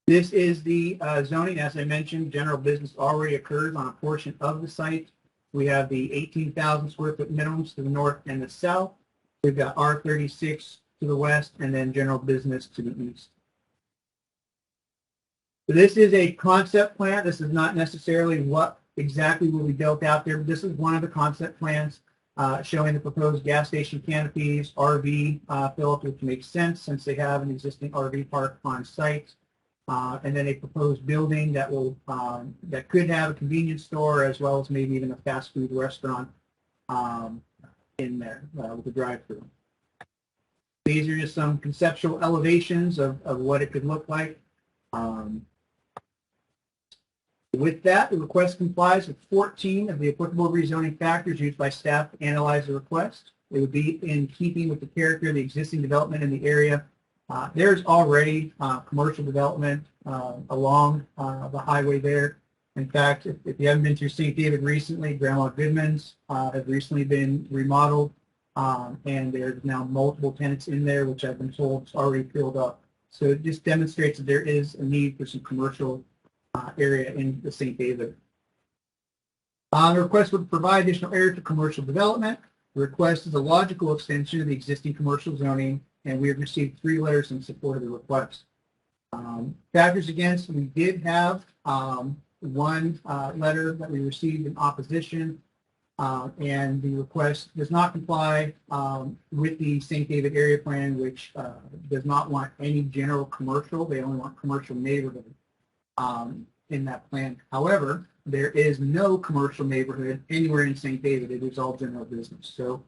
H: This is the zoning. As I mentioned, general business already occurs on a portion of the site. We have the 18,000 square foot minimums to the north and the south. We've got R36 to the west, and then general business to the east. So this is a concept plan. This is not necessarily what exactly will be built out there, but this is one of the concept plans showing the proposed gas station canopies, RV fill-up, which makes sense since they have an existing RV park on site. and then a proposed building that will, that could have a convenience store as well as maybe even a fast food restaurant in there with a drive-through. These are just some conceptual elevations of what it could look like. With that, the request complies with 14 of the applicable rezoning factors used by staff to analyze the request. It would be in keeping with the character of the existing development in the area. There's already commercial development along the highway there. In fact, if you haven't been to St. David recently, Grandma Goodman's has recently been remodeled, and there's now multiple tenants in there, which I've been told is already filled up. So it just demonstrates that there is a need for some commercial area in the St. David. The request would provide additional area for commercial development. The request is a logical extension of the existing commercial zoning, and we have received 3 letters in support of the request. Factors against, we did have one letter that we received in opposition, and the request does not comply with the St. David area plan, which does not want any general commercial. They only want commercial neighborhood in that plan. However, there is no commercial neighborhood anywhere in St. David. It is all general business. So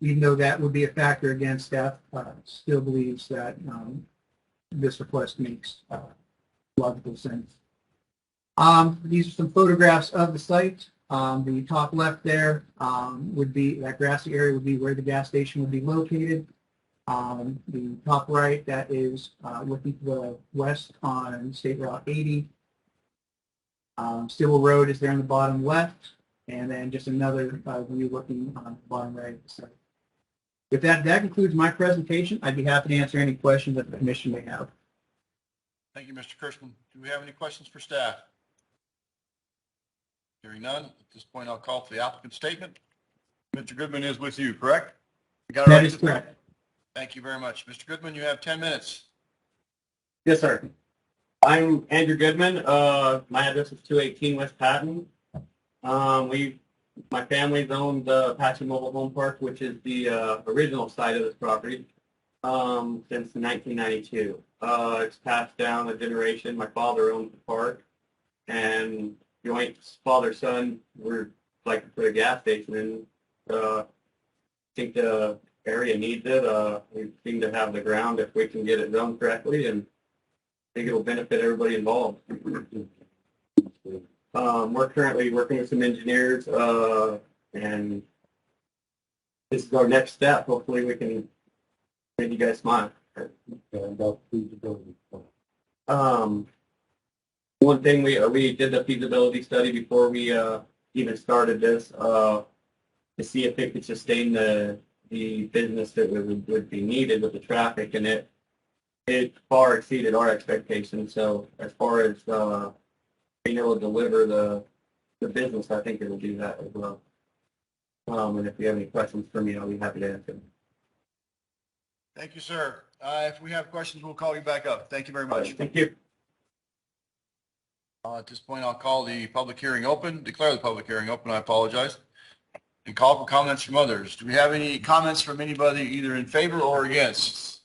H: even though that would be a factor against, staff still believes that this request makes logical sense. These are some photographs of the site. The top left there would be, that grassy area would be where the gas station would be located. The top right, that is looking to the west on State Route 80. Stibble Road is there in the bottom left, and then just another view looking on the bottom right of the site. With that, that concludes my presentation. I'd be happy to answer any questions that the commission may have.
A: Thank you, Mr. Kirschman. Do we have any questions for staff? Hearing none, at this point, I'll call for the applicant's statement. Mr. Goodman is with you, correct? You got it
H: That
A: right?
H: is correct.
A: Thank you very much. Mr. Goodman, you have 10 minutes.
K: Yes, sir. I'm Andrew Goodman. My address is 218 West Patton. My family's owned the Apache Mobile Home Park, which is the original site of this property, since 1992. It's passed down a generation. My father owned the park, and joint father-son, we're like to put a gas station in. I think the area needs it. We seem to have the ground if we can get it done correctly, and I think it'll benefit everybody involved. We're currently working with some engineers, and this is our next step. Hopefully we can make you guys smile. One thing, we did the feasibility study before we even started this to see if it could sustain the business that would be needed with the traffic, and it far exceeded our expectations. So as far as being able to deliver the business, I think it will do that as well. And if you have any questions for me, I'll be happy to answer them.
A: Thank you, sir. If we have questions, we'll call you back up. Thank you very much.
K: Thank you.
A: At this point, I'll call the public hearing open, declare the public hearing open, I apologize, and call for comments from others. Do we have any comments from anybody either in favor or against?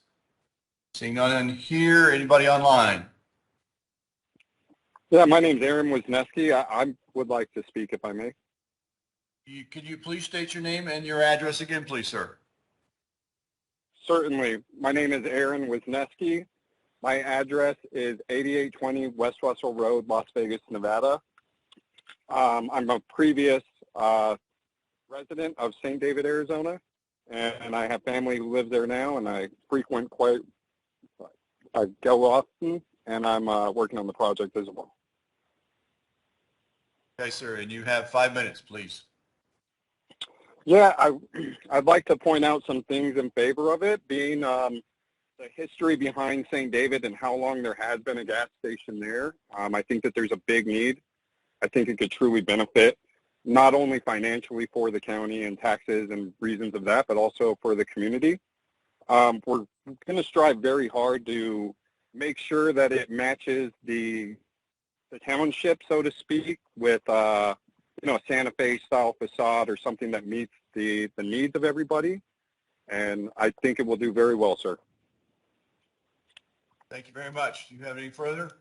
A: Seeing none in here, anybody online?
L: Yeah, my name's Aaron Wisniewski. I would like to speak if I may.
A: Could you please state your name and your address again, please, sir?
L: Certainly. My name is Aaron Wisniewski. My address is 8820 West Russell Road, Las Vegas, Nevada. I'm a previous resident of St. David, Arizona, and I have family who lives there now, and I go often, and I'm working on the project as well.
A: Okay, sir, and you have 5 minutes, please.
L: Yeah, I'd like to point out some things in favor of it, being the history behind St. David and how long there has been a gas station there. I think that there's a big need. I think it could truly benefit not only financially for the county and taxes and reasons of that, but also for the community. We're going to strive very hard to make sure that it matches the township, so to speak, with a Santa Fe style facade or something that meets the needs of everybody. And I think it will do very well, sir.
A: Thank you very much. Do you have any further?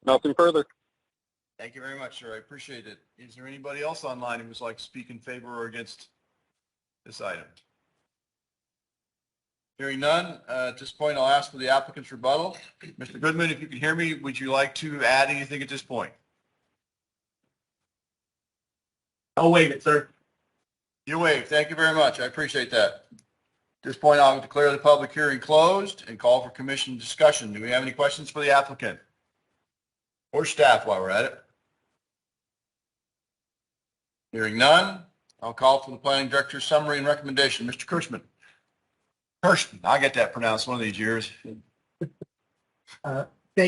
L: Nothing further.
A: Thank you very much, sir. I appreciate it. Is there anybody else online who would like to speak in favor or against this item? Hearing none, at this point, I'll ask for the applicant's rebuttal. Mr. Goodman, if you can hear me, would you like to add anything at this point?
F: I'll waive it, sir.
A: You waive. Thank you very much. I appreciate that. At this point, I'll declare the public hearing closed and call for commission discussion. Do we have any questions for the applicant or staff while we're at it? Hearing none, I'll call for the planning director's summary and recommendation. Mr. Kirschman. Kirschman, I get that pronounced one of these years.
H: Thank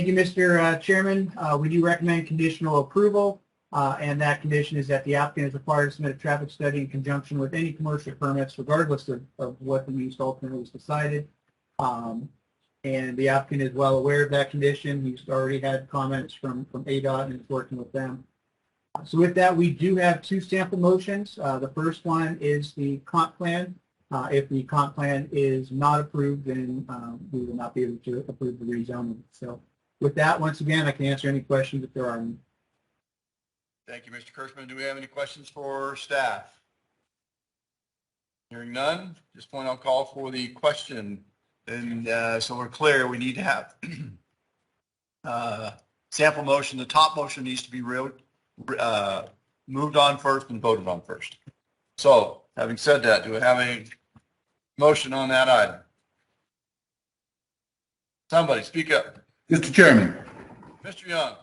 H: you, Mr. Chairman. We do recommend conditional approval, and that condition is that the applicant is required to submit a traffic study in conjunction with any commercial permits, regardless of what the use ultimately was decided. And the applicant is well aware of that condition. He's already had comments from ADOT and is working with them. So with that, we do have two sample motions. The first one is the comp plan. If the comp plan is not approved, then we will not be able to approve the rezoning. So with that, once again, I can answer any questions if there are any.
A: Thank you, Mr. Kirschman. Do we have any questions for staff? Hearing none, at this point I'll call for the question. And so we're clear, we need to have sample motion. The top motion needs to be moved on first and voted on first. So having said that, do we have a motion on that item? Somebody speak up.
C: Mr. Chairman.
A: Mr. Young.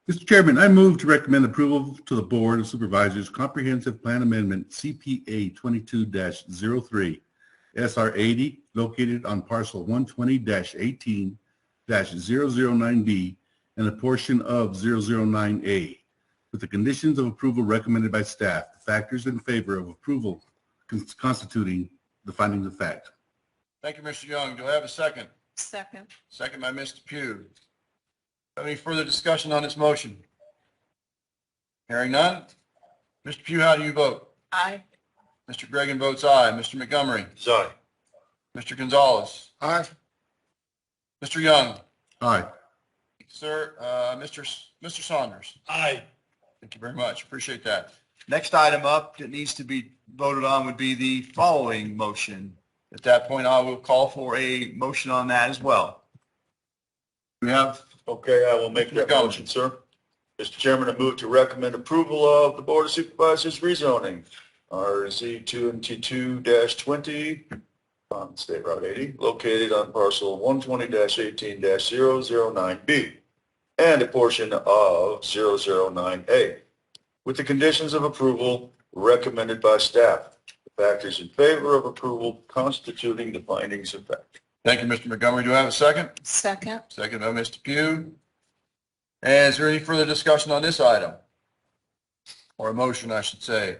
C: Mr. Chairman, I move to recommend approval to the Board of Supervisors Comprehensive Plan Amendment CPA 22-03 SR 80 located on parcel 120-18-009B and a portion of 009A with the conditions of approval recommended by staff, the factors in favor of approval constituting the findings of fact.
A: Thank you, Mr. Young. Do I have a second?
B: Second.
A: Second by Mr. Pugh. Any further discussion on this motion? Hearing none. Mr. Pugh, how do you vote?
B: Aye.
A: Mr. Gregan votes aye. Mr. Montgomery?
G: Aye.
A: Mr. Gonzalez?
J: Aye.
A: Mr. Young?
C: Aye.
A: Sir, Mr. Saunders?
F: Aye.
A: Thank you very much. Appreciate that. Next item up that needs to be voted on would be the following motion. At that point, I will call for a motion on that as well. We have.
G: Okay, I will make that motion, sir. Mr. Chairman, I move to recommend approval of the Board of Supervisors rezoning RZ 2 and T2-20 on State Route 80, located on parcel 120-18-009B and a portion of 009A, with the conditions of approval recommended by staff, the factors in favor of approval constituting the findings of fact.
A: Thank you, Mr. Montgomery. Do I have a second?
B: Second.
A: Second by Mr. Pugh. And is there any further discussion on this item? Or a motion, I should say.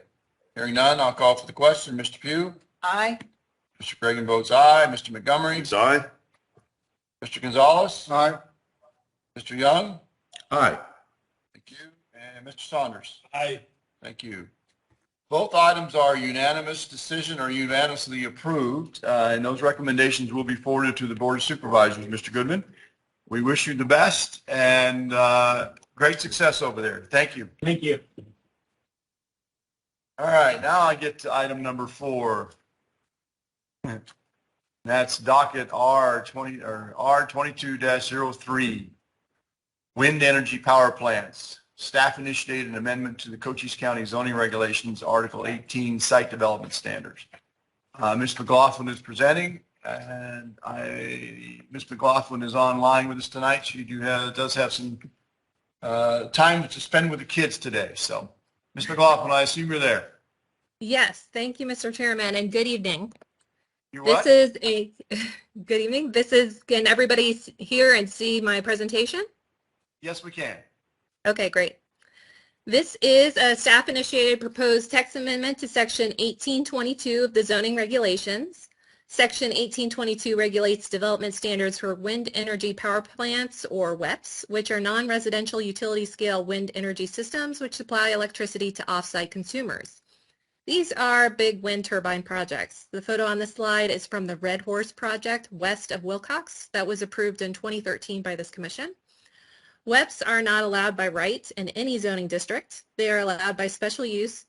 A: Hearing none, I'll call for the question. Mr. Pugh?
B: Aye.
A: Mr. Gregan votes aye. Mr. Montgomery?
G: Aye.
A: Mr. Gonzalez?
J: Aye.
A: Mr. Young?
C: Aye.
A: Thank you. And Mr. Saunders?
F: Aye.
A: Thank you. Both items are unanimous decision or unanimously approved, and those recommendations will be forwarded to the Board of Supervisors. Mr. Goodman, we wish you the best and great success over there. Thank you.
F: Thank you.
A: All right, now I get to item number 4. That's docket R22-03, wind energy power plants. Staff initiated an amendment to the Cochise County zoning regulations, Article 18, site development standards. Ms. McLaughlin is presenting, and Ms. McLaughlin is online with us tonight. She does have some time to spend with the kids today. So, Ms. McLaughlin, I assume you're there.
M: Yes, thank you, Mr. Chairman, and good evening.
A: You what?
M: This is a good evening. Can everybody hear and see my presentation?
A: Yes, we can.
M: Okay, great. This is a staff-initiated proposed text amendment to Section 1822 of the zoning regulations. Section 1822 regulates development standards for wind energy power plants, or WEPs, which are non-residential utility-scale wind energy systems which supply electricity to off-site consumers. These are big wind turbine projects. The photo on this slide is from the Red Horse project west of Wilcox that was approved in 2013 by this commission. WEPs are not allowed by right in any zoning district. They are allowed by special use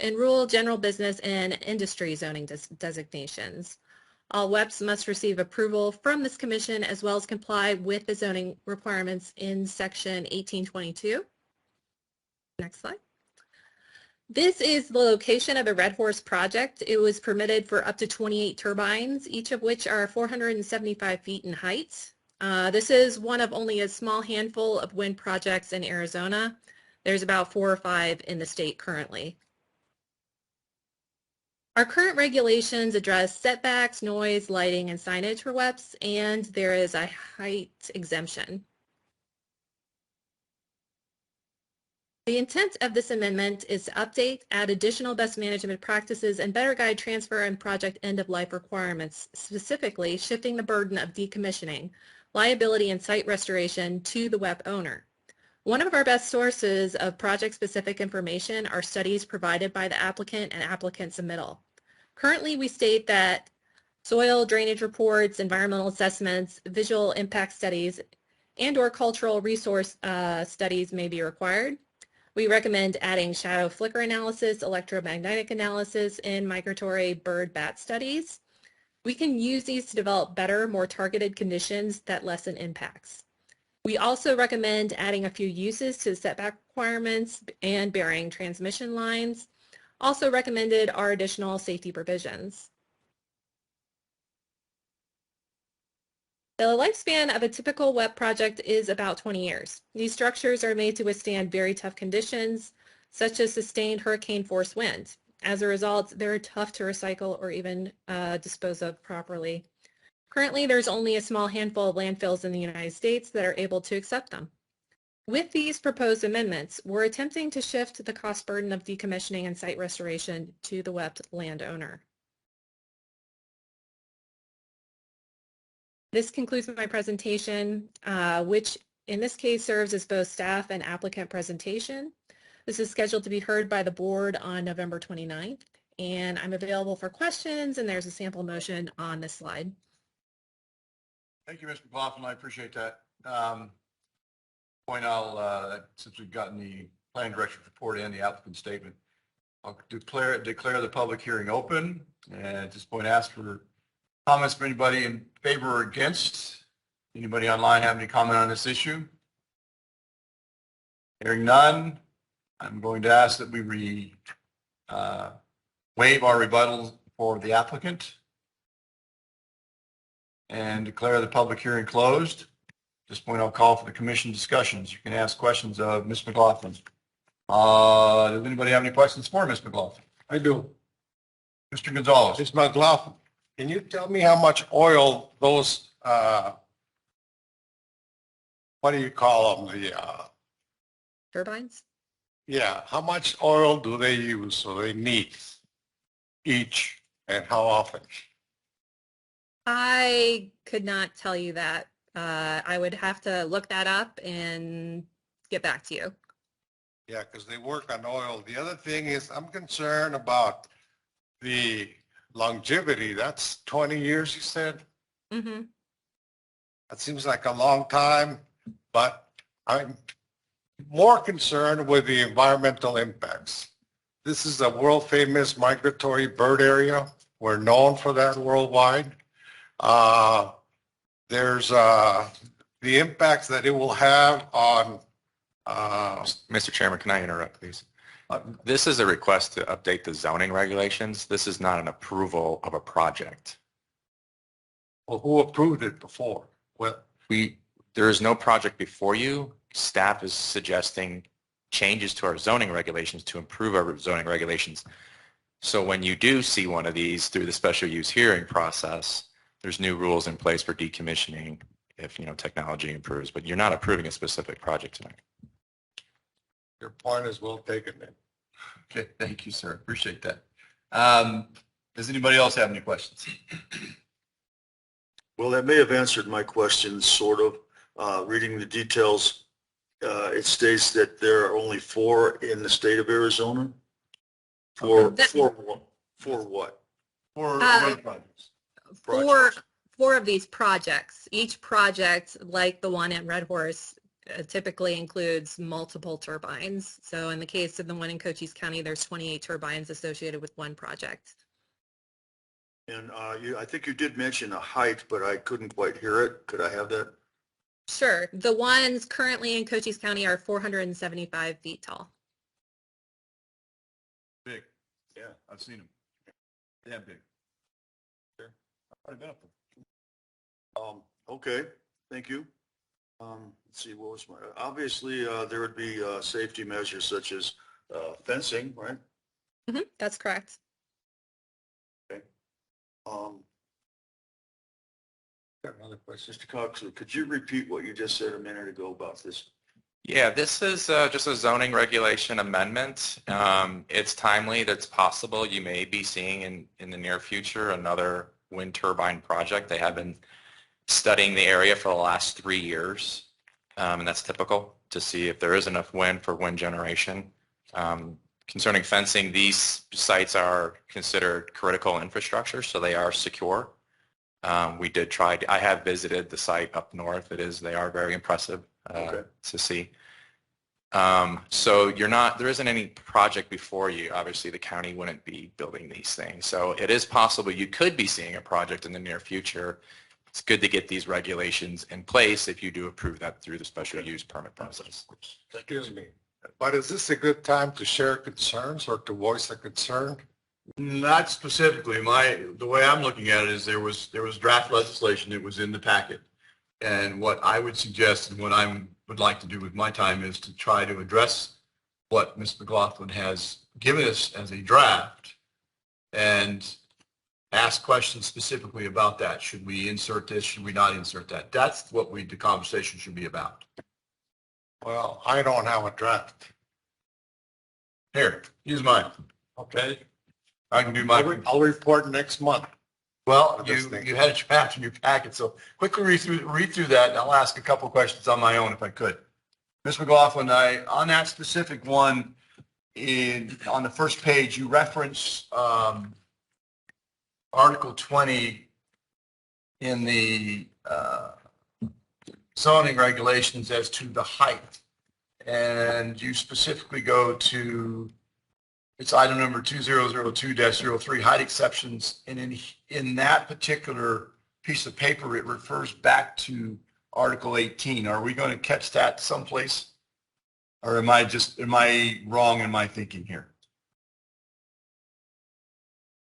M: in rural, general business, and industry zoning designations. All WEPs must receive approval from this commission as well as comply with the zoning requirements in section 1822. Next slide. This is the location of the Red Horse project. It was permitted for up to 28 turbines, each of which are 475 feet in height. This is one of only a small handful of wind projects in Arizona. There's about 4 or 5 in the state currently. Our current regulations address setbacks, noise, lighting, and signage for WEPs, and there is a height exemption. The intent of this amendment is to update, add additional best management practices, and better guide transfer and project end-of-life requirements, specifically shifting the burden of decommissioning, liability, and site restoration to the WEP owner. One of our best sources of project-specific information are studies provided by the applicant and applicant submittal. Currently, we state that soil drainage reports, environmental assessments, visual impact studies, and/or cultural resource studies may be required. We recommend adding shadow flicker analysis, electromagnetic analysis, and migratory bird bat studies. We can use these to develop better, more targeted conditions that lessen impacts. We also recommend adding a few uses to the setback requirements and burying transmission lines. Also recommended are additional safety provisions. The lifespan of a typical WEP project is about 20 years. These structures are made to withstand very tough conditions, such as sustained hurricane-force wind. As a result, they're tough to recycle or even dispose of properly. Currently, there's only a small handful of landfills in the United States that are able to accept them. With these proposed amendments, we're attempting to shift the cost burden of decommissioning and site restoration to the WEP landowner. This concludes my presentation, which in this case serves as both staff and applicant presentation. This is scheduled to be heard by the board on November 29th, and I'm available for questions, and there's a sample motion on this slide.
A: Thank you, Ms. McLaughlin. I appreciate that. Since we've gotten the planning director's report and the applicant statement, I'll declare the public hearing open, and at this point ask for comments from anybody in favor or against. Anybody online have any comment on this issue? Hearing none, I'm going to ask that we waive our rebuttal for the applicant and declare the public hearing closed. At this point, I'll call for the commission discussions. You can ask questions of Ms. McLaughlin. Does anybody have any questions for Ms. McLaughlin?
J: I do.
A: Mr. Gonzalez.
J: Ms. McLaughlin, can you tell me how much oil those, what do you call them? The,
M: Turbines?
J: yeah, how much oil do they use or they need each and how often?
M: I could not tell you that. I would have to look that up and get back to you.
J: Yeah, because they work on oil. The other thing is I'm concerned about the longevity. That's 20 years, you said?
M: Mm-hmm.
J: That seems like a long time, but I'm more concerned with the environmental impacts. This is a world famous migratory bird area. We're known for that worldwide. There's the impacts that it will have on
E: Mr. Chairman, can I interrupt, please? This is a request to update the zoning regulations. This is not an approval of a project.
J: well, who approved it before? Well,
E: There is no project before you. Staff is suggesting changes to our zoning regulations to improve our zoning regulations. So when you do see one of these through the special use hearing process, there's new rules in place for decommissioning if, technology improves, but you're not approving a specific project tonight.
J: your point is well taken then.
A: Okay, thank you, sir. Appreciate that. Does anybody else have any questions?
G: Well, that may have answered my question, sort of. Reading the details, it states that there are only 4 in the state of Arizona. For,
M: That-
G: for what? For what?
A: For road projects.
M: Four of these projects. Each project, like the one at Red Horse, typically includes multiple turbines. So in the case of the one in Cochise County, there's 28 turbines associated with one project.
G: And I think you did mention a height, but I couldn't quite hear it. Could I have that?
M: Sure. The ones currently in Cochise County are 475 feet tall.
A: Big. Yeah, I've seen them. Damn big.
G: Sure.
A: I've been up there.
G: Okay, thank you. Let's see, what was my, obviously, there would be safety measures such as fencing, right?
M: That's correct.
G: Okay.
J: Got another question.
G: Mr. Cox, could you repeat what you just said a minute ago about this?
E: Yeah, this is just a zoning regulation amendment. It's timely. That's possible. You may be seeing in the near future another wind turbine project. They have been studying the area for the last 3 years, and that's typical to see if there is enough wind for wind generation. Concerning fencing, these sites are considered critical infrastructure, so they are secure. We did try, I have visited the site up north. They are very impressive to see. So there isn't any project before you. Obviously, the county wouldn't be building these things. So it is possible you could be seeing a project in the near future. It's good to get these regulations in place if you do approve that through the special use permit process.
J: Excuse me, but is this a good time to share concerns or to voice a concern?
A: Not specifically. The way I'm looking at it is there was draft legislation that was in the packet. And what I would suggest and what I would like to do with my time is to try to address what Ms. McLaughlin has given us as a draft and ask questions specifically about that. Should we insert this? Should we not insert that? That's what the conversation should be about.
J: Well, I don't have a draft.
A: Here, use mine.
J: Okay.
A: I can do my.
J: I'll report next month.
A: Well, you had a draft in your packet, so quickly read through that, and I'll ask a couple of questions on my own if I could. Ms. McLaughlin, on that specific one, on the first page, you reference Article 20 in the zoning regulations as to the height, and you specifically go to it's item number 2002-03, height exceptions. And in that particular piece of paper, it refers back to Article 18. Are we going to catch that someplace? Or am I wrong in my thinking here?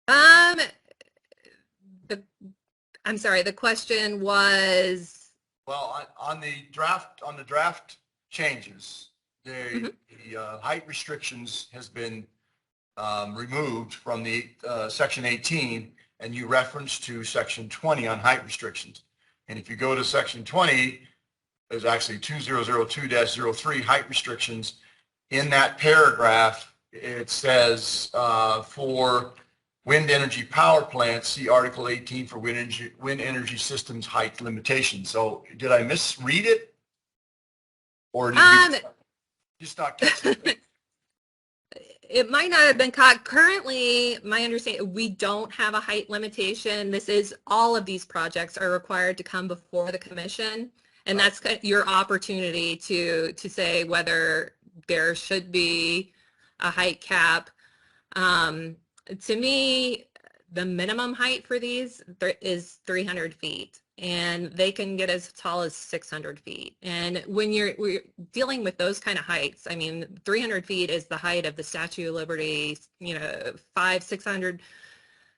M: I'm sorry, the question was?
A: Well, on the draft changes, the height restrictions has been removed from the section 18, and you reference to section 20 on height restrictions. And if you go to section 20, there's actually 2002-03 height restrictions. In that paragraph, it says for wind energy power plants, see Article 18 for wind energy systems height limitations. So did I misread it? Or did we just not catch it?
M: It might not have been caught. Currently, my understanding, we don't have a height limitation. All of these projects are required to come before the commission. And that's your opportunity to say whether there should be a height cap. To me, the minimum height for these is 300 feet. And they can get as tall as 600 feet. And when we're dealing with those kind of heights, I mean, 300 feet is the height of the Statue of Liberty, 500-600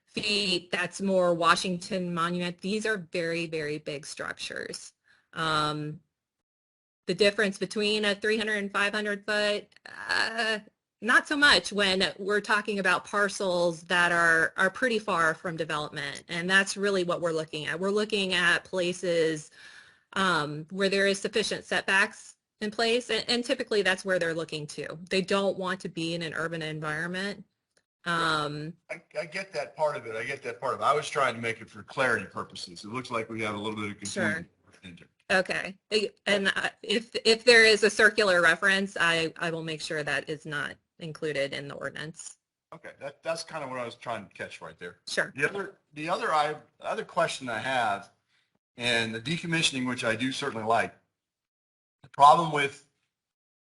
M: feet, that's more Washington Monument. These are very, very big structures. The difference between a 300 and 500 foot, not so much when we're talking about parcels that are pretty far from development. And that's really what we're looking at. We're looking at places where there is sufficient setbacks in place. And typically that's where they're looking to. They don't want to be in an urban environment.
A: I get that part of it. I was trying to make it for clarity purposes. It looks like we have a little bit of confusion.
M: Sure. Okay. And if there is a circular reference, I will make sure that is not included in the ordinance.
A: Okay, that's kind of what I was trying to catch right there.
M: Sure.
A: The other question I have, and the decommissioning, which I do certainly like, the problem with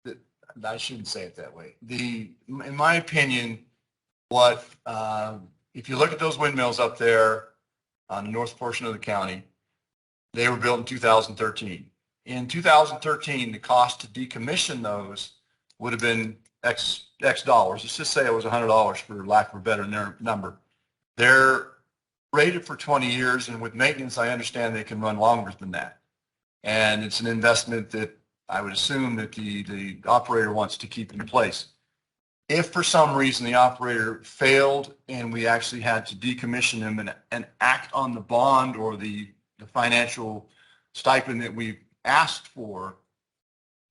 A: the, I shouldn't say it that way. In my opinion, if you look at those windmills up there on the north portion of the county, they were built in 2013. In 2013, the cost to decommission those would have been X dollars. Let's just say it was $100 for lack of a better number. They're rated for 20 years, and with maintenance, I understand they can run longer than that. And it's an investment that I would assume that the operator wants to keep in place. If for some reason the operator failed and we actually had to decommission them and act on the bond or the financial stipend that we asked for,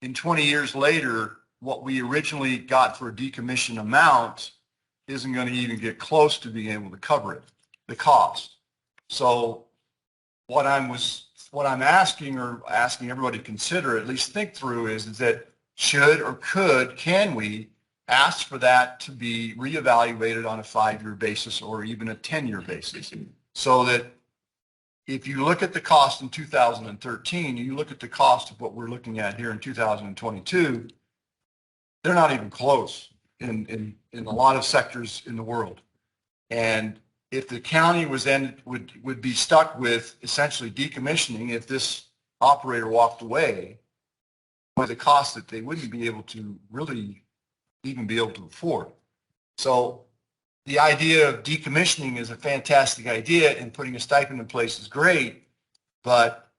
A: in 20 years later, what we originally got for a decommission amount isn't going to even get close to being able to cover it, the cost. So what I'm asking everybody to consider, at least think through, is that should or can we ask for that to be reevaluated on a 5-year basis or even a 10-year basis, so that if you look at the cost in 2013, you look at the cost of what we're looking at here in 2022, they're not even close in a lot of sectors in the world. And if the county would be stuck with essentially decommissioning if this operator walked away, with a cost that they wouldn't be able to really even be able to afford. So the idea of decommissioning is a fantastic idea, and putting a stipend in place is great, but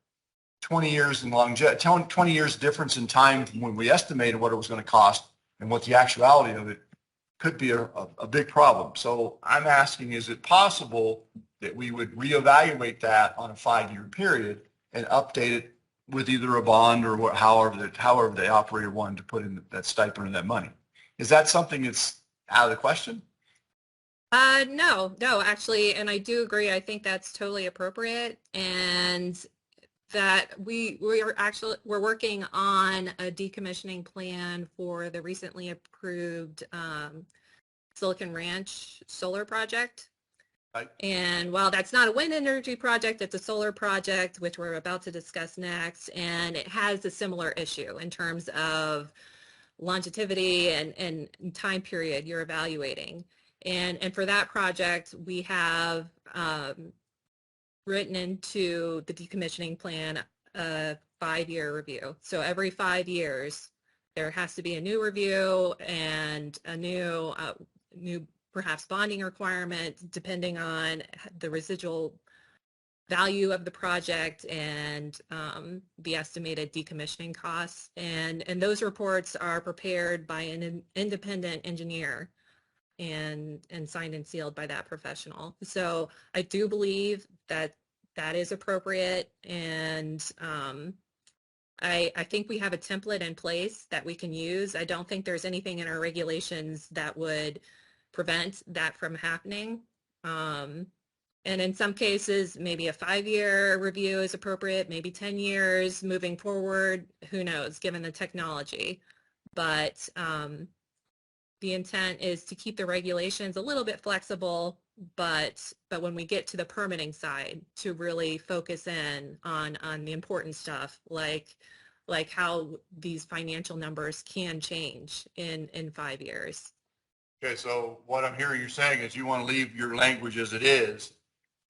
A: 20 years in longevity, 20 years difference in time from when we estimated what it was going to cost and what the actuality of it could be a big problem. So I'm asking, is it possible that we would reevaluate that on a 5-year period and update it with either a bond or however the operator wanted to put in that stipend or that money? Is that something that's out of the question?
M: No, actually, and I do agree. I think that's totally appropriate, and that we're working on a decommissioning plan for the recently approved Silicon Ranch solar project.
A: Right.
M: And while that's not a wind energy project, it's a solar project, which we're about to discuss next, and it has a similar issue in terms of longevity and time period you're evaluating. And for that project, we have written into the decommissioning plan a 5-year review. So every 5 years, there has to be a new review and a new perhaps bonding requirement, depending on the residual value of the project and the estimated decommissioning costs. And those reports are prepared by an independent engineer and signed and sealed by that professional. So I do believe that that is appropriate, and I think we have a template in place that we can use. I don't think there's anything in our regulations that would prevent that from happening. And in some cases, maybe a 5-year review is appropriate, maybe 10 years moving forward, who knows, given the technology. But the intent is to keep the regulations a little bit flexible, but when we get to the permitting side, to really focus in on the important stuff, like how these financial numbers can change in 5 years.
A: Okay, so what I'm hearing you saying is you want to leave your language as it is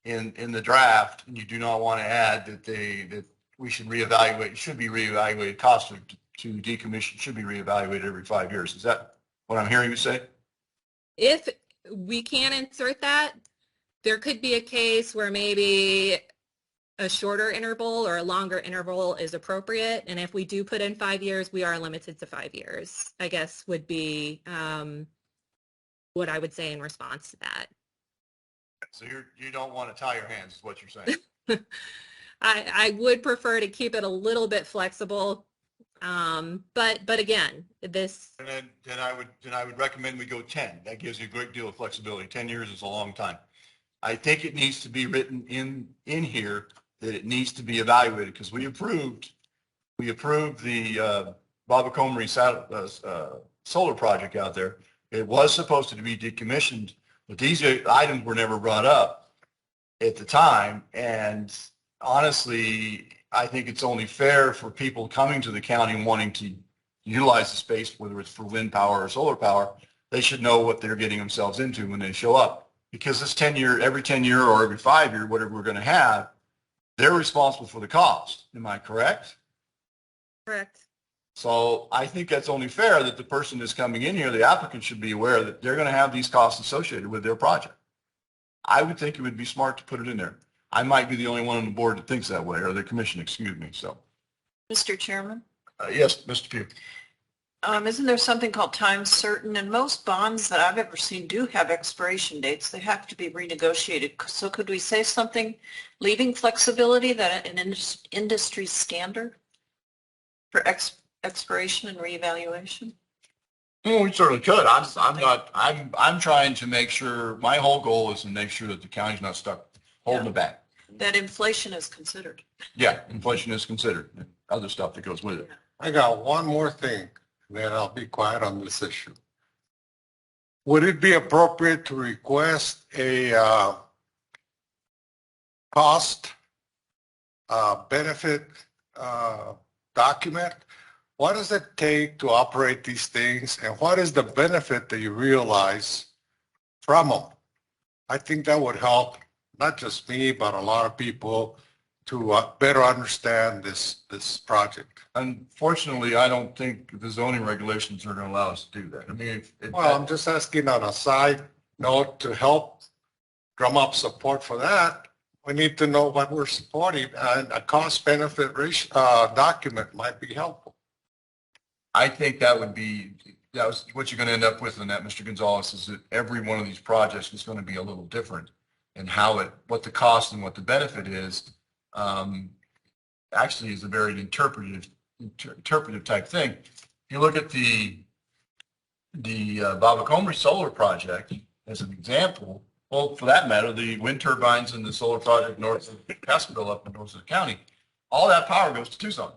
A: in the draft, and you do not want to add that we should reevaluate, should be reevaluated, cost to decommission should be reevaluated every 5 years. Is that what I'm hearing you say?
M: If we can insert that, there could be a case where maybe a shorter interval or a longer interval is appropriate. And if we do put in 5 years, we are limited to 5 years, I guess would be what I would say in response to that.
A: So you don't want to tie your hands is what you're saying.
M: I would prefer to keep it a little bit flexible. But again, this.
A: And then I would recommend we go 10. That gives you a great deal of flexibility. 10 years is a long time. I think it needs to be written in here that it needs to be evaluated, because we approved the Bob Montgomery solar project out there.
G: It was supposed to be decommissioned, but these items were never brought up at the time. And honestly, I think it's only fair for people coming to the county and wanting to utilize the space, whether it's for wind power or solar power, they should know what they're getting themselves into when they show up. Because this 10-year, every 10-year or every 5-year, whatever we're going to have, they're responsible for the cost. Am I correct?
M: Correct.
G: So I think that's only fair that the person that's coming in here, the applicant, should be aware that they're going to have these costs associated with their project. I would think it would be smart to put it in there. I might be the only one on the board that thinks that way, or the commission, excuse me. So,
B: Mr. Chairman,
G: yes, Mr. Pugh.
B: isn't there something called time certain? And most bonds that I've ever seen do have expiration dates. They have to be renegotiated. So could we say something leaving flexibility that an industry standard for expiration and reevaluation?
G: Well, we certainly could. I'm trying to make sure, my whole goal is to make sure that the county's not stuck holding it back.
B: That inflation is considered.
G: Yeah, inflation is considered, and other stuff that goes with it.
J: I got one more thing, then I'll be quiet on this issue. Would it be appropriate to request a cost benefit document? What does it take to operate these things, and what is the benefit that you realize from them? I think that would help not just me, but a lot of people to better understand this project.
G: Unfortunately, I don't think the zoning regulations are going to allow us to do that. I mean,
J: Well, I'm just asking on a side note to help drum up support for that. We need to know what we're supporting, and a cost benefit ratio document might be helpful.
G: I think that was what you're going to end up with in that, Mr. Gonzalez, is that every one of these projects is going to be a little different, and what the cost and what the benefit is, actually is a very interpretive type thing. If you look at the Babacombri solar project as an example, well, for that matter, the wind turbines in the solar project north of Cascaville up in north of the county, all that power goes to Tucson.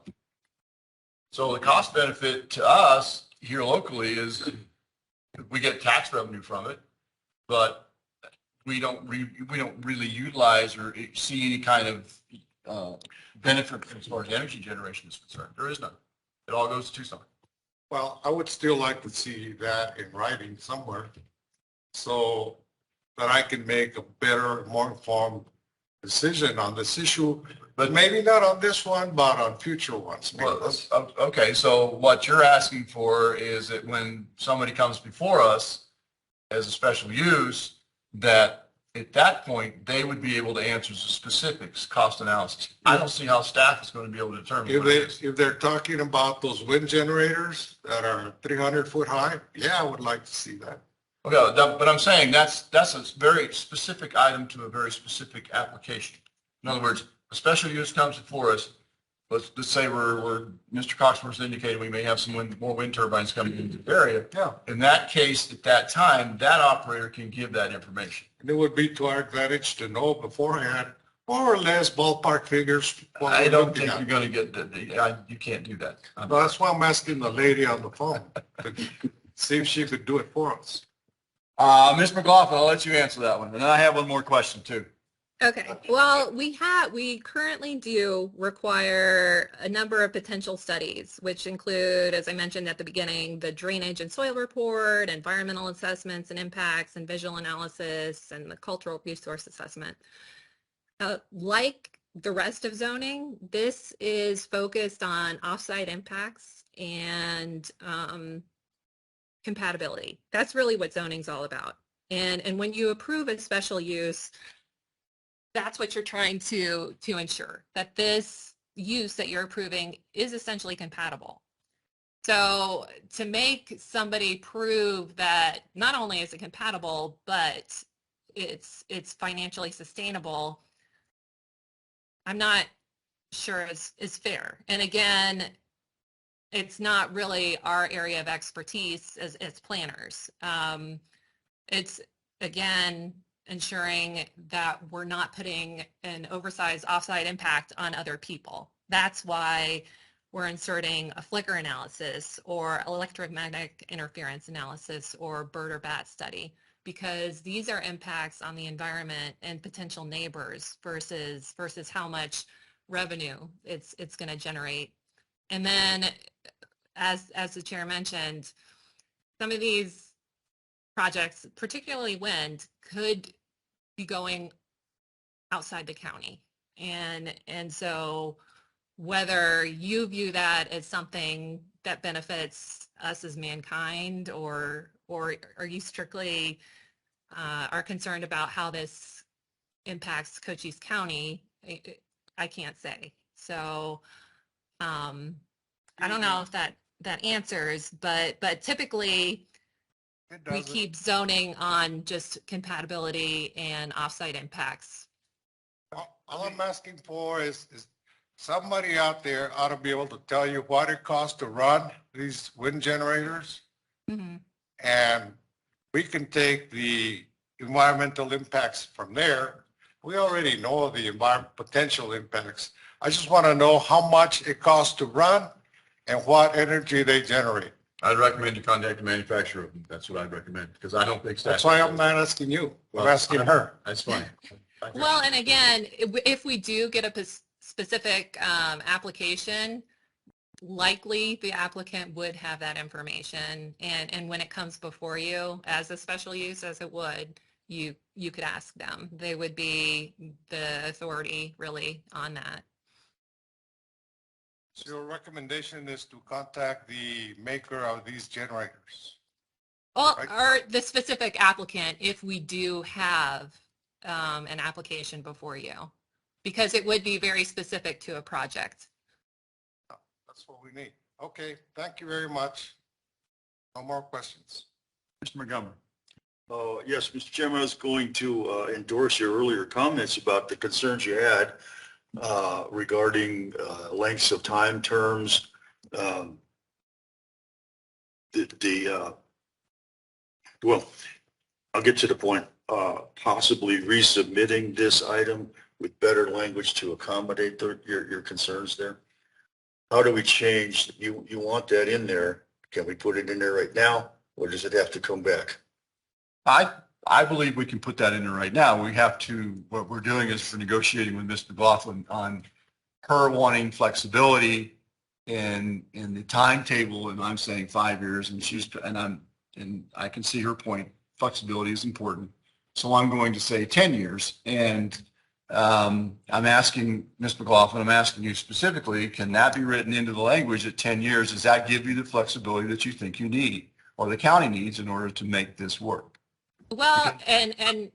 G: So the cost benefit to us here locally is we get tax revenue from it, but we don't really utilize or see any kind of benefit as far as energy generation is concerned. There is none. It all goes to Tucson.
J: Well, I would still like to see that in writing somewhere so that I can make a better, more informed decision on this issue, but maybe not on this one, but on future ones.
G: Well, okay, so what you're asking for is that when somebody comes before us as a special use, that at that point, they would be able to answer the specifics, cost analysis. I don't see how staff is going to be able to determine.
J: If they're talking about those wind generators that are 300 foot high, yeah, I would like to see that.
G: Okay, but I'm saying that's a very specific item to a very specific application. In other words, a special use comes before us. Let's say we're Mr. Coxworth's indicated we may have some more wind turbines coming into the area.
J: Yeah.
G: In that case, at that time, that operator can give that information.
J: And it would be to our advantage to know beforehand, more or less ballpark figures.
G: I don't think you're going to get that. You can't do that.
J: No, that's why I'm asking the lady on the phone to see if she could do it for us.
G: Ms. McLaughlin, I'll let you answer that one. And then I have one more question too.
M: Okay, well, we currently do require a number of potential studies, which include, as I mentioned at the beginning, the drainage and soil report, environmental assessments and impacts, and visual analysis, and the cultural resource assessment. Like the rest of zoning, this is focused on offsite impacts and compatibility. That's really what zoning's all about. And when you approve a special use, that's what you're trying to ensure, that this use that you're approving is essentially compatible. So to make somebody prove that not only is it compatible, but it's financially sustainable, I'm not sure is fair. And again, it's not really our area of expertise as planners. It's, again, ensuring that we're not putting an oversized offsite impact on other people. That's why we're inserting a flicker analysis or electromagnetic interference analysis or bird or bat study, because these are impacts on the environment and potential neighbors versus how much revenue it's going to generate. And then, as the chair mentioned, some of these projects, particularly wind, could be going outside the county. And so whether you view that as something that benefits us as mankind, or are you strictly are concerned about how this impacts Cochise County, I can't say. So I don't know if that answers, but typically we keep zoning on just compatibility and offsite impacts.
J: All I'm asking for is somebody out there ought to be able to tell you what it costs to run these wind generators.
M: Mm-hmm.
J: And we can take the environmental impacts from there. We already know the potential impacts. I just want to know how much it costs to run and what energy they generate.
G: I'd recommend you contact the manufacturer of them. That's what I'd recommend, because I don't think.
J: That's why I'm not asking you. I'm asking her.
G: That's fine.
M: Well, and again, if we do get a specific application, likely the applicant would have that information. And when it comes before you as a special use, as it would, you could ask them. They would be the authority really on that.
J: So your recommendation is to contact the maker of these generators?
M: Well,
J: right?
M: Or the specific applicant, if we do have an application before you, because it would be very specific to a project.
J: That's what we need. Okay, thank you very much. No more questions.
A: Mr. Montgomery.
G: Yes, Mr. Chairman, I was going to endorse your earlier comments about the concerns you had regarding lengths of time terms, well, I'll get to the point, possibly resubmitting this item with better language to accommodate your concerns there. How do we change, you want that in there? Can we put it in there right now, or does it have to come back?
A: I believe we can put that in there right now. We have to, what we're doing is we're negotiating with Ms. McLaughlin on her wanting flexibility in the timetable, and I'm saying 5 years, and I can see her point. Flexibility is important. So I'm going to say 10 years. And I'm asking Ms. McLaughlin, I'm asking you specifically, can that be written into the language at 10 years? Does that give you the flexibility that you think you need or the county needs in order to make this work?
M: Well, and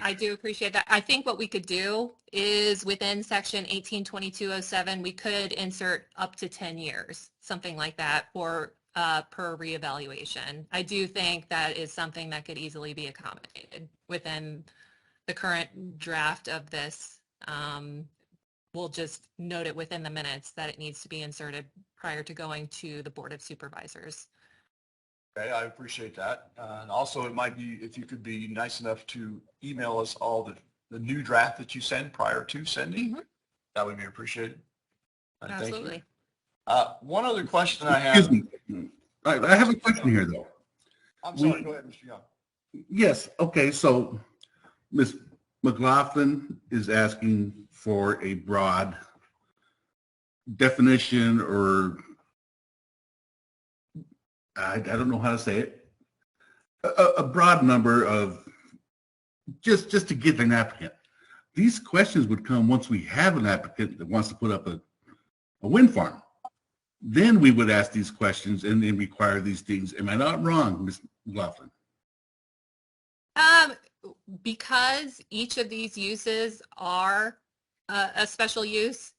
M: I do appreciate that. I think what we could do is within section 182207, we could insert up to 10 years, something like that, for per reevaluation. I do think that is something that could easily be accommodated within the current draft of this. We'll just note it within the minutes that it needs to be inserted prior to going to the Board of Supervisors.
A: Okay, I appreciate that. And also it might be, if you could be nice enough to email us all the new draft that you send prior to sending, that would be appreciated.
M: Absolutely.
A: Thank you. One other question I have.
C: Excuse me. I have a question here, though.
A: I'm sorry, go ahead, Mr. Young.
C: Yes, okay, so Ms. McLaughlin is asking for a broad definition, or I don't know how to say it, a broad number of, just to get an applicant. These questions would come once we have an applicant that wants to put up a wind farm. Then we would ask these questions and then require these things. Am I not wrong, Ms. McLaughlin?
M: Because each of these uses are a special use,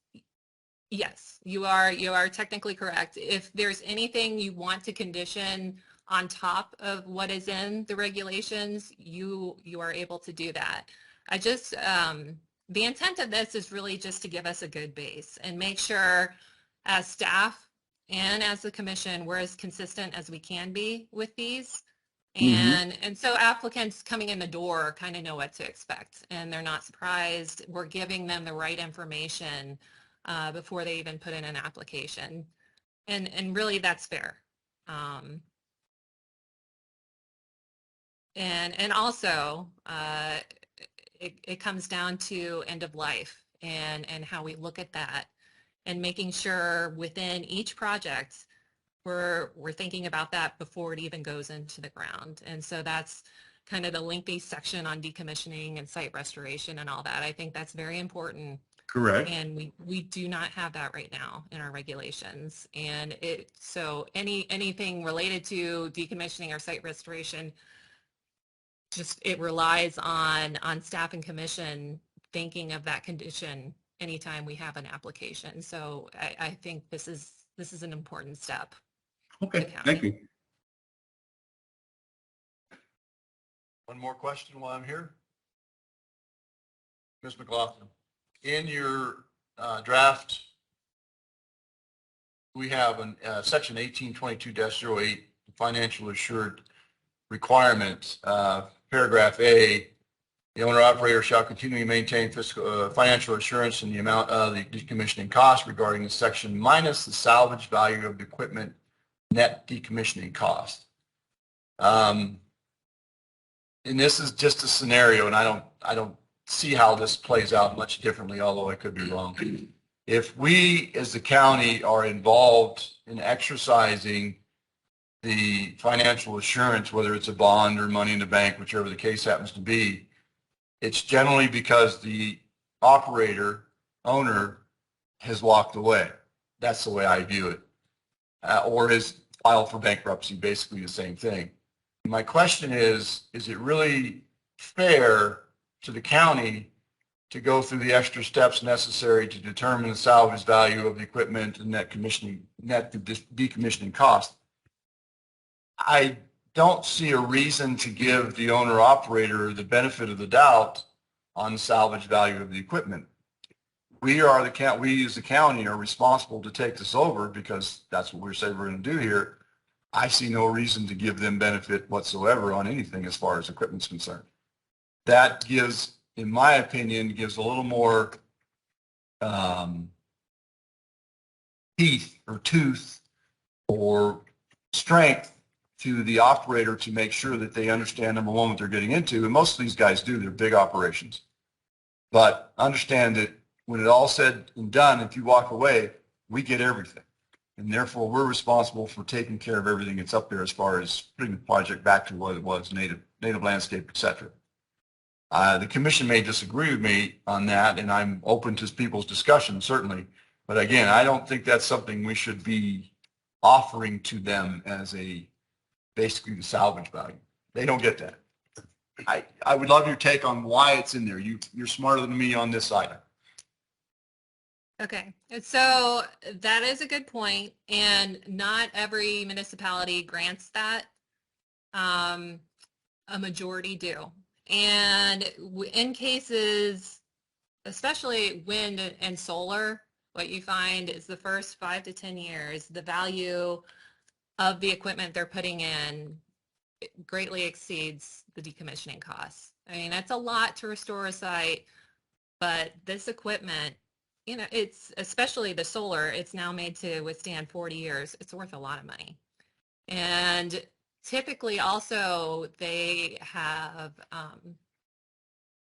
M: yes, you are technically correct. If there's anything you want to condition on top of what is in the regulations, you are able to do that. I just, the intent of this is really just to give us a good base and make sure as staff and as the commission, we're as consistent as we can be with these. And so applicants coming in the door kind of know what to expect and they're not surprised. We're giving them the right information before they even put in an application. And really that's fair. And also, it comes down to end of life and how we look at that and making sure within each project we're thinking about that before it even goes into the ground. And so that's kind of the lengthy section on decommissioning and site restoration and all that. I think that's very important.
C: Correct.
M: And we do not have that right now in our regulations. And so anything related to decommissioning or site restoration, just it relies on staff and commission thinking of that condition anytime we have an application. So I think this is an important step.
C: Okay, thank you.
A: One more question while I'm here. Ms. McLaughlin, in your draft, we have an section 1822-08, financial assured requirement, paragraph A, the owner operator shall continually maintain fiscal financial assurance in the amount of the decommissioning cost regarding the section minus the salvage value of the equipment net decommissioning cost. And this is just a scenario, and I don't see how this plays out much differently, although I could be wrong. If we as the county are involved in exercising the financial assurance, whether it's a bond or money in the bank, whichever the case happens to be, it's generally because the owner has walked away. That's the way I view it. Or has filed for bankruptcy, basically the same thing. My question is it really fair to the county to go through the extra steps necessary to determine the salvage value of the equipment and net decommissioning cost? I don't see a reason to give the owner operator the benefit of the doubt on the salvage value of the equipment. We as the county are responsible to take this over because that's what we're saying we're going to do here. I see no reason to give them benefit whatsoever on anything as far as equipment's concerned. That gives, in my opinion, gives a little more teeth or tooth or strength to the operator to make sure that they understand, number one, what they're getting into. And most of these guys do. They're big operations. But understand that when it all said and done, if you walk away, we get everything. And therefore, we're responsible for taking care of everything that's up there as far as putting the project back to what it was, native landscape, et cetera. The commission may disagree with me on that, and I'm open to people's discussion, certainly. But again, I don't think that's something we should be offering to them as basically the salvage value. They don't get that. I would love your take on why it's in there. You're smarter than me on this item.
M: Okay, so that is a good point, and not every municipality grants that. A majority do. And in cases, especially wind and solar, what you find is the first 5 to 10 years, the value of the equipment they're putting in greatly exceeds the decommissioning costs. I mean, that's a lot to restore a site, but this equipment, you know, it's, especially the solar, it's now made to withstand 40 years. It's worth a lot of money. And typically also they have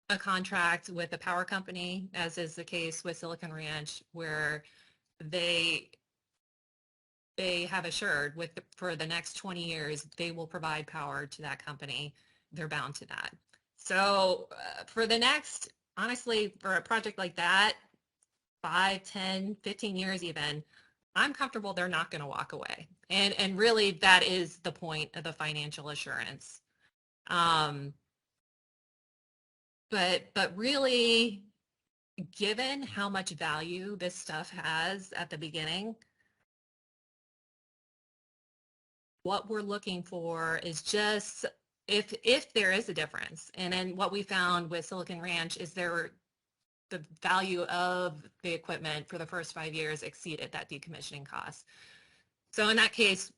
M: a contract with a power company, as is the case with Silicon Ranch, where they have assured for the next 20 years, they will provide power to that company. They're bound to that. So for the next, honestly, for a project like that, 5, 10, 15 years even, I'm comfortable they're not going to walk away. And really that is the point of the financial assurance. But really, given how much value this stuff has at the beginning, what we're looking for is just if there is a difference. And then what we found with Silicon Ranch is the value of the equipment for the first 5 years exceeded that decommissioning cost. So in that case,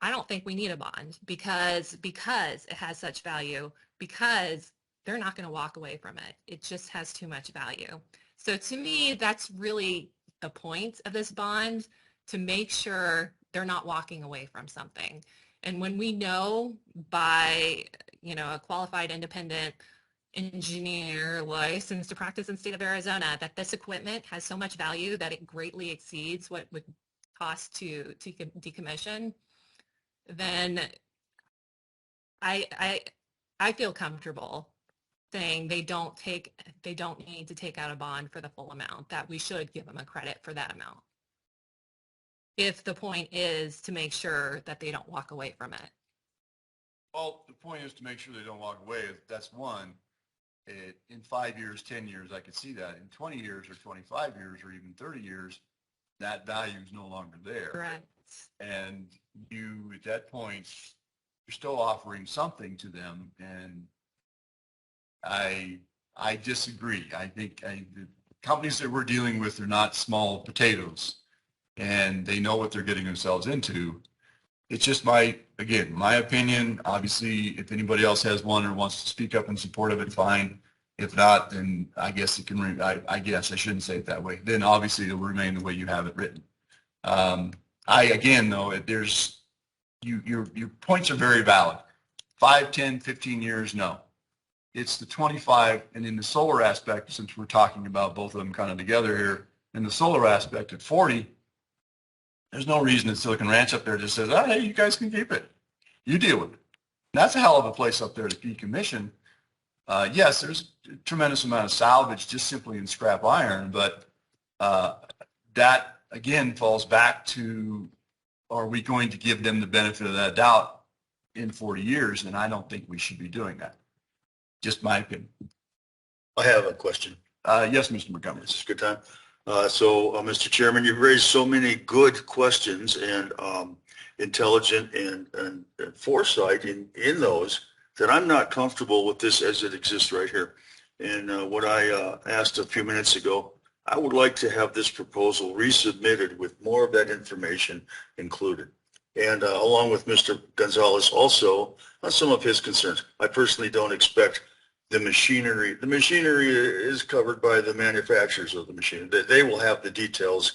M: I don't think we need a bond because it has such value, because they're not going to walk away from it. It just has too much value. So to me, that's really the point of this bond, to make sure they're not walking away from something. And when we know by, a qualified independent engineer licensed to practice in the state of Arizona, that this equipment has so much value that it greatly exceeds what would cost to decommission, then I feel comfortable saying they don't need to take out a bond for the full amount, that we should give them a credit for that amount, if the point is to make sure that they don't walk away from it.
A: Well, the point is to make sure they don't walk away. That's one. In 5 years, 10 years, I could see that. In 20 years or 25 years or even 30 years, that value is no longer there.
M: Correct.
A: And you, at that point, you're still offering something to them. And I disagree. I think the companies that we're dealing with are not small potatoes, and they know what they're getting themselves into. It's just my opinion. Obviously, if anybody else has one or wants to speak up in support of it, fine. If not, then I guess it can, I guess I shouldn't say it that way. Then obviously it'll remain the way you have it written. Your points are very valid. 5, 10, 15 years, no. It's the 25, and in the solar aspect, since we're talking about both of them kind of together here, in the solar aspect at 40, there's no reason that Silicon Ranch up there just says, oh, hey, you guys can keep it. You deal with it. And that's a hell of a place up there to decommission. Yes, there's a tremendous amount of salvage just simply in scrap iron, but that, again, falls back to, are we going to give them the benefit of that doubt in 40 years? And I don't think we should be doing that. Just my opinion.
G: I have a question.
A: Yes, Mr. Montgomery.
G: This is a good time. Mr. Chairman, you've raised so many good questions and intelligent and foresight in those that I'm not comfortable with this as it exists right here. And what I asked a few minutes ago, I would like to have this proposal resubmitted with more of that information included. And along with Mr. Gonzalez also on some of his concerns. I personally don't expect the machinery is covered by the manufacturers of the machine. They will have the details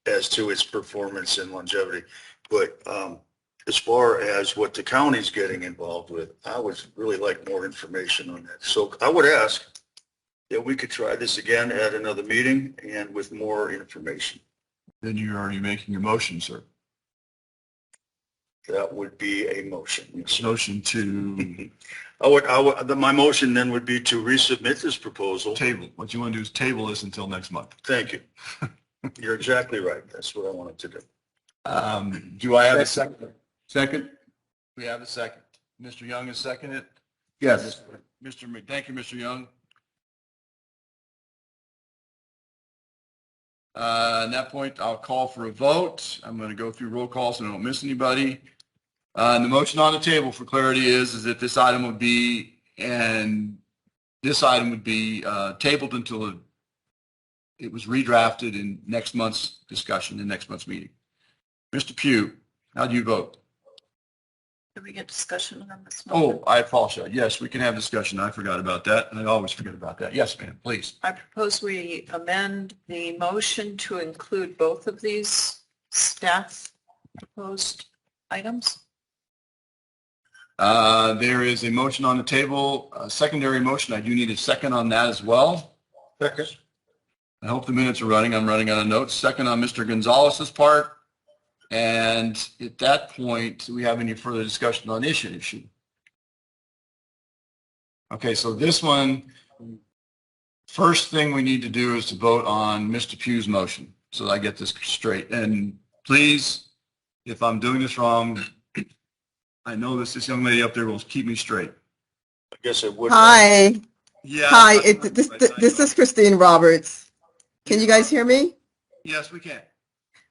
G: as to its performance and longevity. But as far as what the county's getting involved with, I would really like more information on that. So I would ask that we could try this again at another meeting and with more information.
A: Then you're already making your motion, sir.
G: That would be a motion. Yes.
A: Motion to
G: my motion then would be to resubmit this proposal.
A: Table. What you want to do is table this until next month.
G: Thank you. You're exactly right. That's what I wanted to do.
A: Do I have a second?
C: Second?
A: We have a second. Mr. Young is seconded.
C: Yes.
A: Thank you, Mr. Young. At that point, I'll call for a vote. I'm going to go through roll call so I don't miss anybody. And the motion on the table, for clarity, is that this item would be tabled until it was redrafted in next month's discussion, in next month's meeting. Mr. Pugh, how do you vote?
B: Did we get discussion on this one?
A: Oh, I apologize. Yes, we can have discussion. I forgot about that. I always forget about that. Yes, ma'am, please.
B: I propose we amend the motion to include both of these staff proposed items.
A: There is a motion on the table, a secondary motion. I do need a second on that as well.
G: Second.
A: I hope the minutes are running. I'm running out of notes. Second on Mr. Gonzalez's part. And at that point, do we have any further discussion on this issue? Okay, so this one, first thing we need to do is to vote on Mr. Pugh's motion so that I get this straight. And please, if I'm doing this wrong, I know this young lady up there will keep me straight.
G: I guess it would.
N: Hi.
A: Yeah.
N: Hi, this is Christine Roberts. Can you guys hear me?
A: Yes, we can.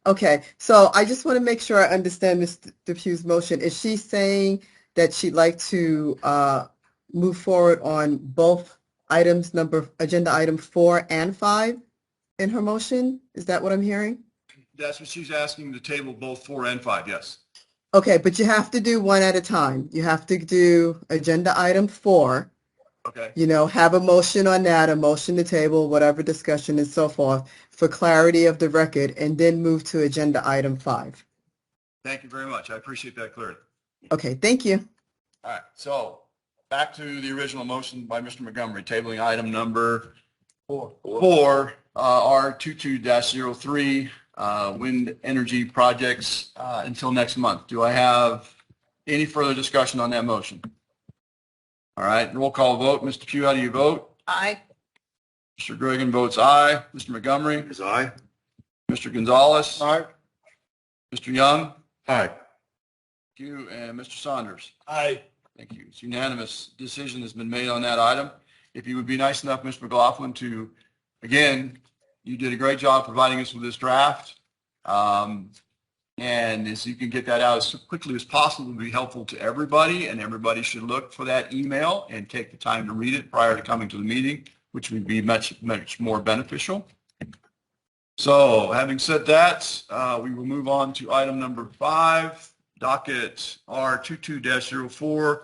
N: Okay, so I just want to make sure I understand Mr. Pugh's motion. Is she saying that she'd like to move forward on both items, agenda item 4 and 5 in her motion? Is that what I'm hearing?
A: That's what she's asking, to table both 4 and 5, yes.
N: Okay, but you have to do one at a time. You have to do agenda item 4
A: Okay.
N: Have a motion on that, a motion to table, whatever discussion and so forth, for clarity of the record, and then move to agenda item 5.
A: Thank you very much. I appreciate that clarity.
N: Okay, thank you.
A: All right, so back to the original motion by Mr. Montgomery, tabling item number 4, R22-03, wind energy projects until next month. Do I have any further discussion on that motion? All right, roll call vote. Mr. Pugh, how do you vote?
B: Aye.
A: Mr. Gregan votes aye. Mr. Montgomery?
G: Is aye?
A: Mr. Gonzalez?
J: Aye.
A: Mr. Young?
C: Aye.
A: Thank you. And Mr. Saunders?
F: Aye.
A: Thank you. It's unanimous decision has been made on that item. If you would be nice enough, Mr. McLaughlin, to, again, you did a great job providing us with this draft. And as you can get that out as quickly as possible would be helpful to everybody, and everybody should look for that email and take the time to read it prior to coming to the meeting, which would be much, much more beneficial. So having said that, we will move on to item number 5, docket R22-04,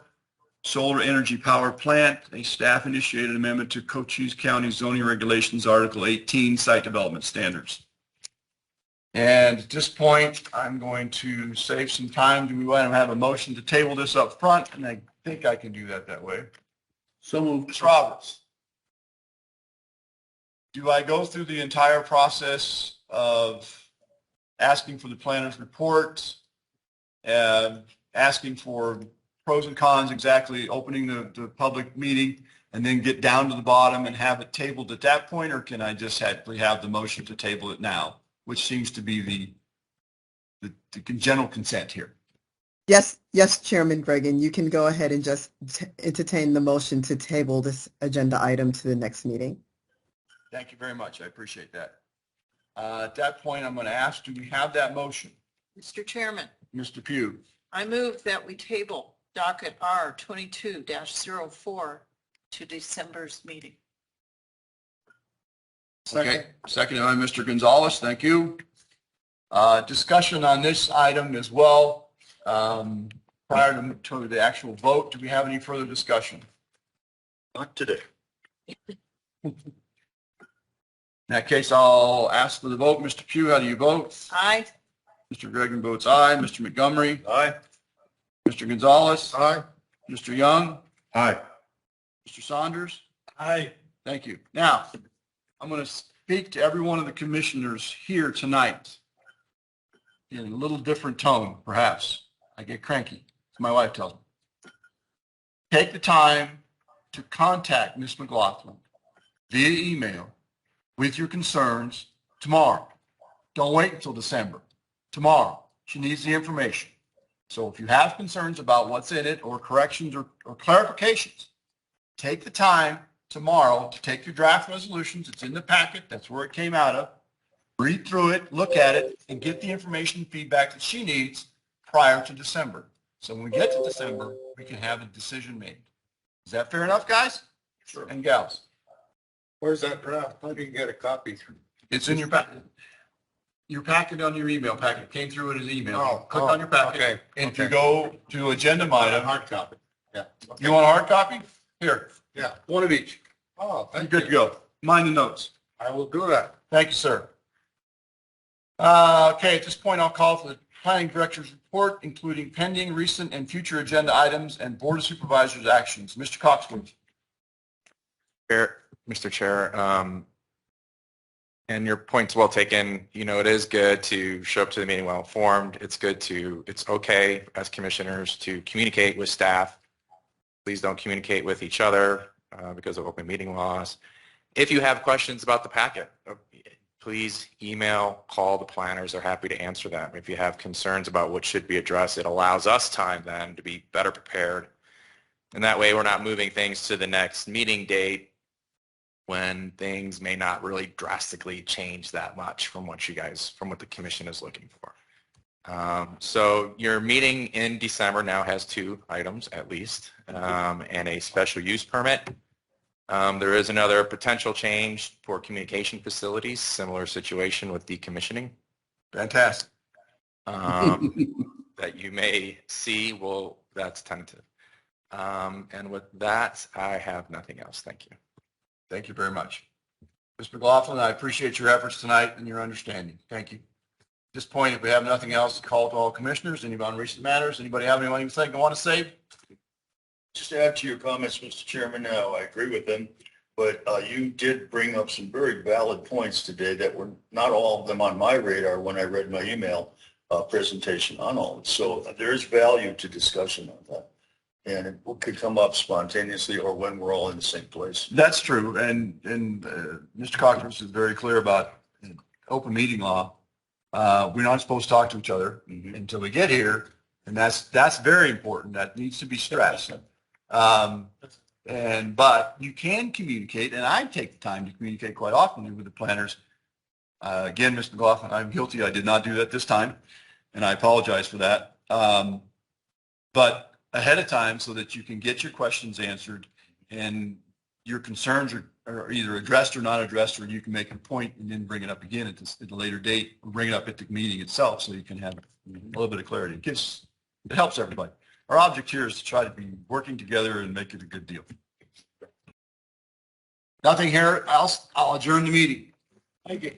A: solar energy power plant, a staff-initiated amendment to Cochise County zoning regulations, Article 18, site development standards. And at this point, I'm going to save some time. Do we want to have a motion to table this up front? And I think I can do that way.
C: So moved.
A: Ms. Roberts, do I go through the entire process of asking for the planner's report, asking for pros and cons, exactly opening the public meeting, and then get down to the bottom and have it tabled at that point? Or can I just simply have the motion to table it now, which seems to be the general consent here?
N: Yes, Chairman Gregan, you can go ahead and just entertain the motion to table this agenda item to the next meeting.
A: Thank you very much. I appreciate that. At that point, I'm going to ask, do we have that motion?
B: Mr. Chairman,
A: Mr. Pugh?
B: I move that we table docket R22-04 to December's meeting.
A: Okay, seconded by Mr. Gonzalez. Thank you. Discussion on this item as well. Prior to the actual vote, do we have any further discussion?
G: Not today.
A: In that case, I'll ask for the vote. Mr. Pugh, how do you vote?
B: Aye.
A: Mr. Gregan votes aye. Mr. Montgomery?
G: Aye.
A: Mr. Gonzalez?
J: Aye.
A: Mr. Young?
C: Aye.
A: Mr. Saunders?
F: Aye.
A: Thank you. Now, I'm going to speak to every one of the commissioners here tonight in a little different tone, perhaps. I get cranky, as my wife tells me. Take the time to contact Ms. McLaughlin via email with your concerns tomorrow. Don't wait until December. Tomorrow. She needs the information. So if you have concerns about what's in it or corrections or clarifications, take the time tomorrow to take your draft resolutions. It's in the packet. That's where it came out of. Read through it, look at it, and get the information and feedback that she needs prior to December. So when we get to December, we can have a decision made. Is that fair enough, guys?
J: Sure.
A: And gals?
J: Where's that draft? How do you get a copy?
A: It's in your packet. Your packet on your email packet came through it as email.
J: Oh,
A: Click on your packet.
J: okay,
A: And if
J: okay.
A: you go to agenda item,
J: Hard copy. Yeah. Okay.
A: you want a hard copy? Here,
J: Yeah.
A: one of each.
J: Oh,
A: You're
J: thank
A: good
J: you.
A: to go. Mind the notes.
J: I will do that.
A: Thank you, sir. Okay, at this point, I'll call for the planning director's report, including pending, recent, and future agenda items and board of supervisors' actions. Mr. Coxwood.
E: Mr. Chair, and your point's well taken. You know, it is good to show up to the meeting well informed. It's okay as commissioners to communicate with staff. Please don't communicate with each other because of open meeting laws. If you have questions about the packet, please email, call the planners. They're happy to answer them. If you have concerns about what should be addressed, it allows us time then to be better prepared. And that way we're not moving things to the next meeting date when things may not really drastically change that much from what the commission is looking for. So your meeting in December now has 2 items at least, and a special use permit. There is another potential change for communication facilities, similar situation with decommissioning.
A: Fantastic.
E: That you may see. Well, that's tentative. And with that, I have nothing else. Thank you.
A: Thank you very much. Mr. McLaughlin, I appreciate your efforts tonight and your understanding. Thank you. At this point, if we have nothing else, call to all commissioners. Anybody on recent matters? Anybody have anything they want to say?
G: Just to add to your comments, Mr. Chairman, I agree with them, but you did bring up some very valid points today that were not all of them on my radar when I read my email presentation on all of it. So there is value to discussion on that. And it could come up spontaneously or when we're all in the same place.
A: That's true. And Mr. Cochran is very clear about open meeting law. We're not supposed to talk to each other until we get here. And that's very important. That needs to be stressed. But you can communicate, and I take the time to communicate quite often with the planners. Again, Mr. McLaughlin, I'm guilty. I did not do that this time, and I apologize for that. But ahead of time so that you can get your questions answered and your concerns are either addressed or not addressed, or you can make a point and then bring it up again at a later date, or bring it up at the meeting itself so you can have a little bit of clarity. It helps everybody. Our object here is to try to be working together and make it a good deal. Nothing here else. I'll adjourn the meeting. Thank you.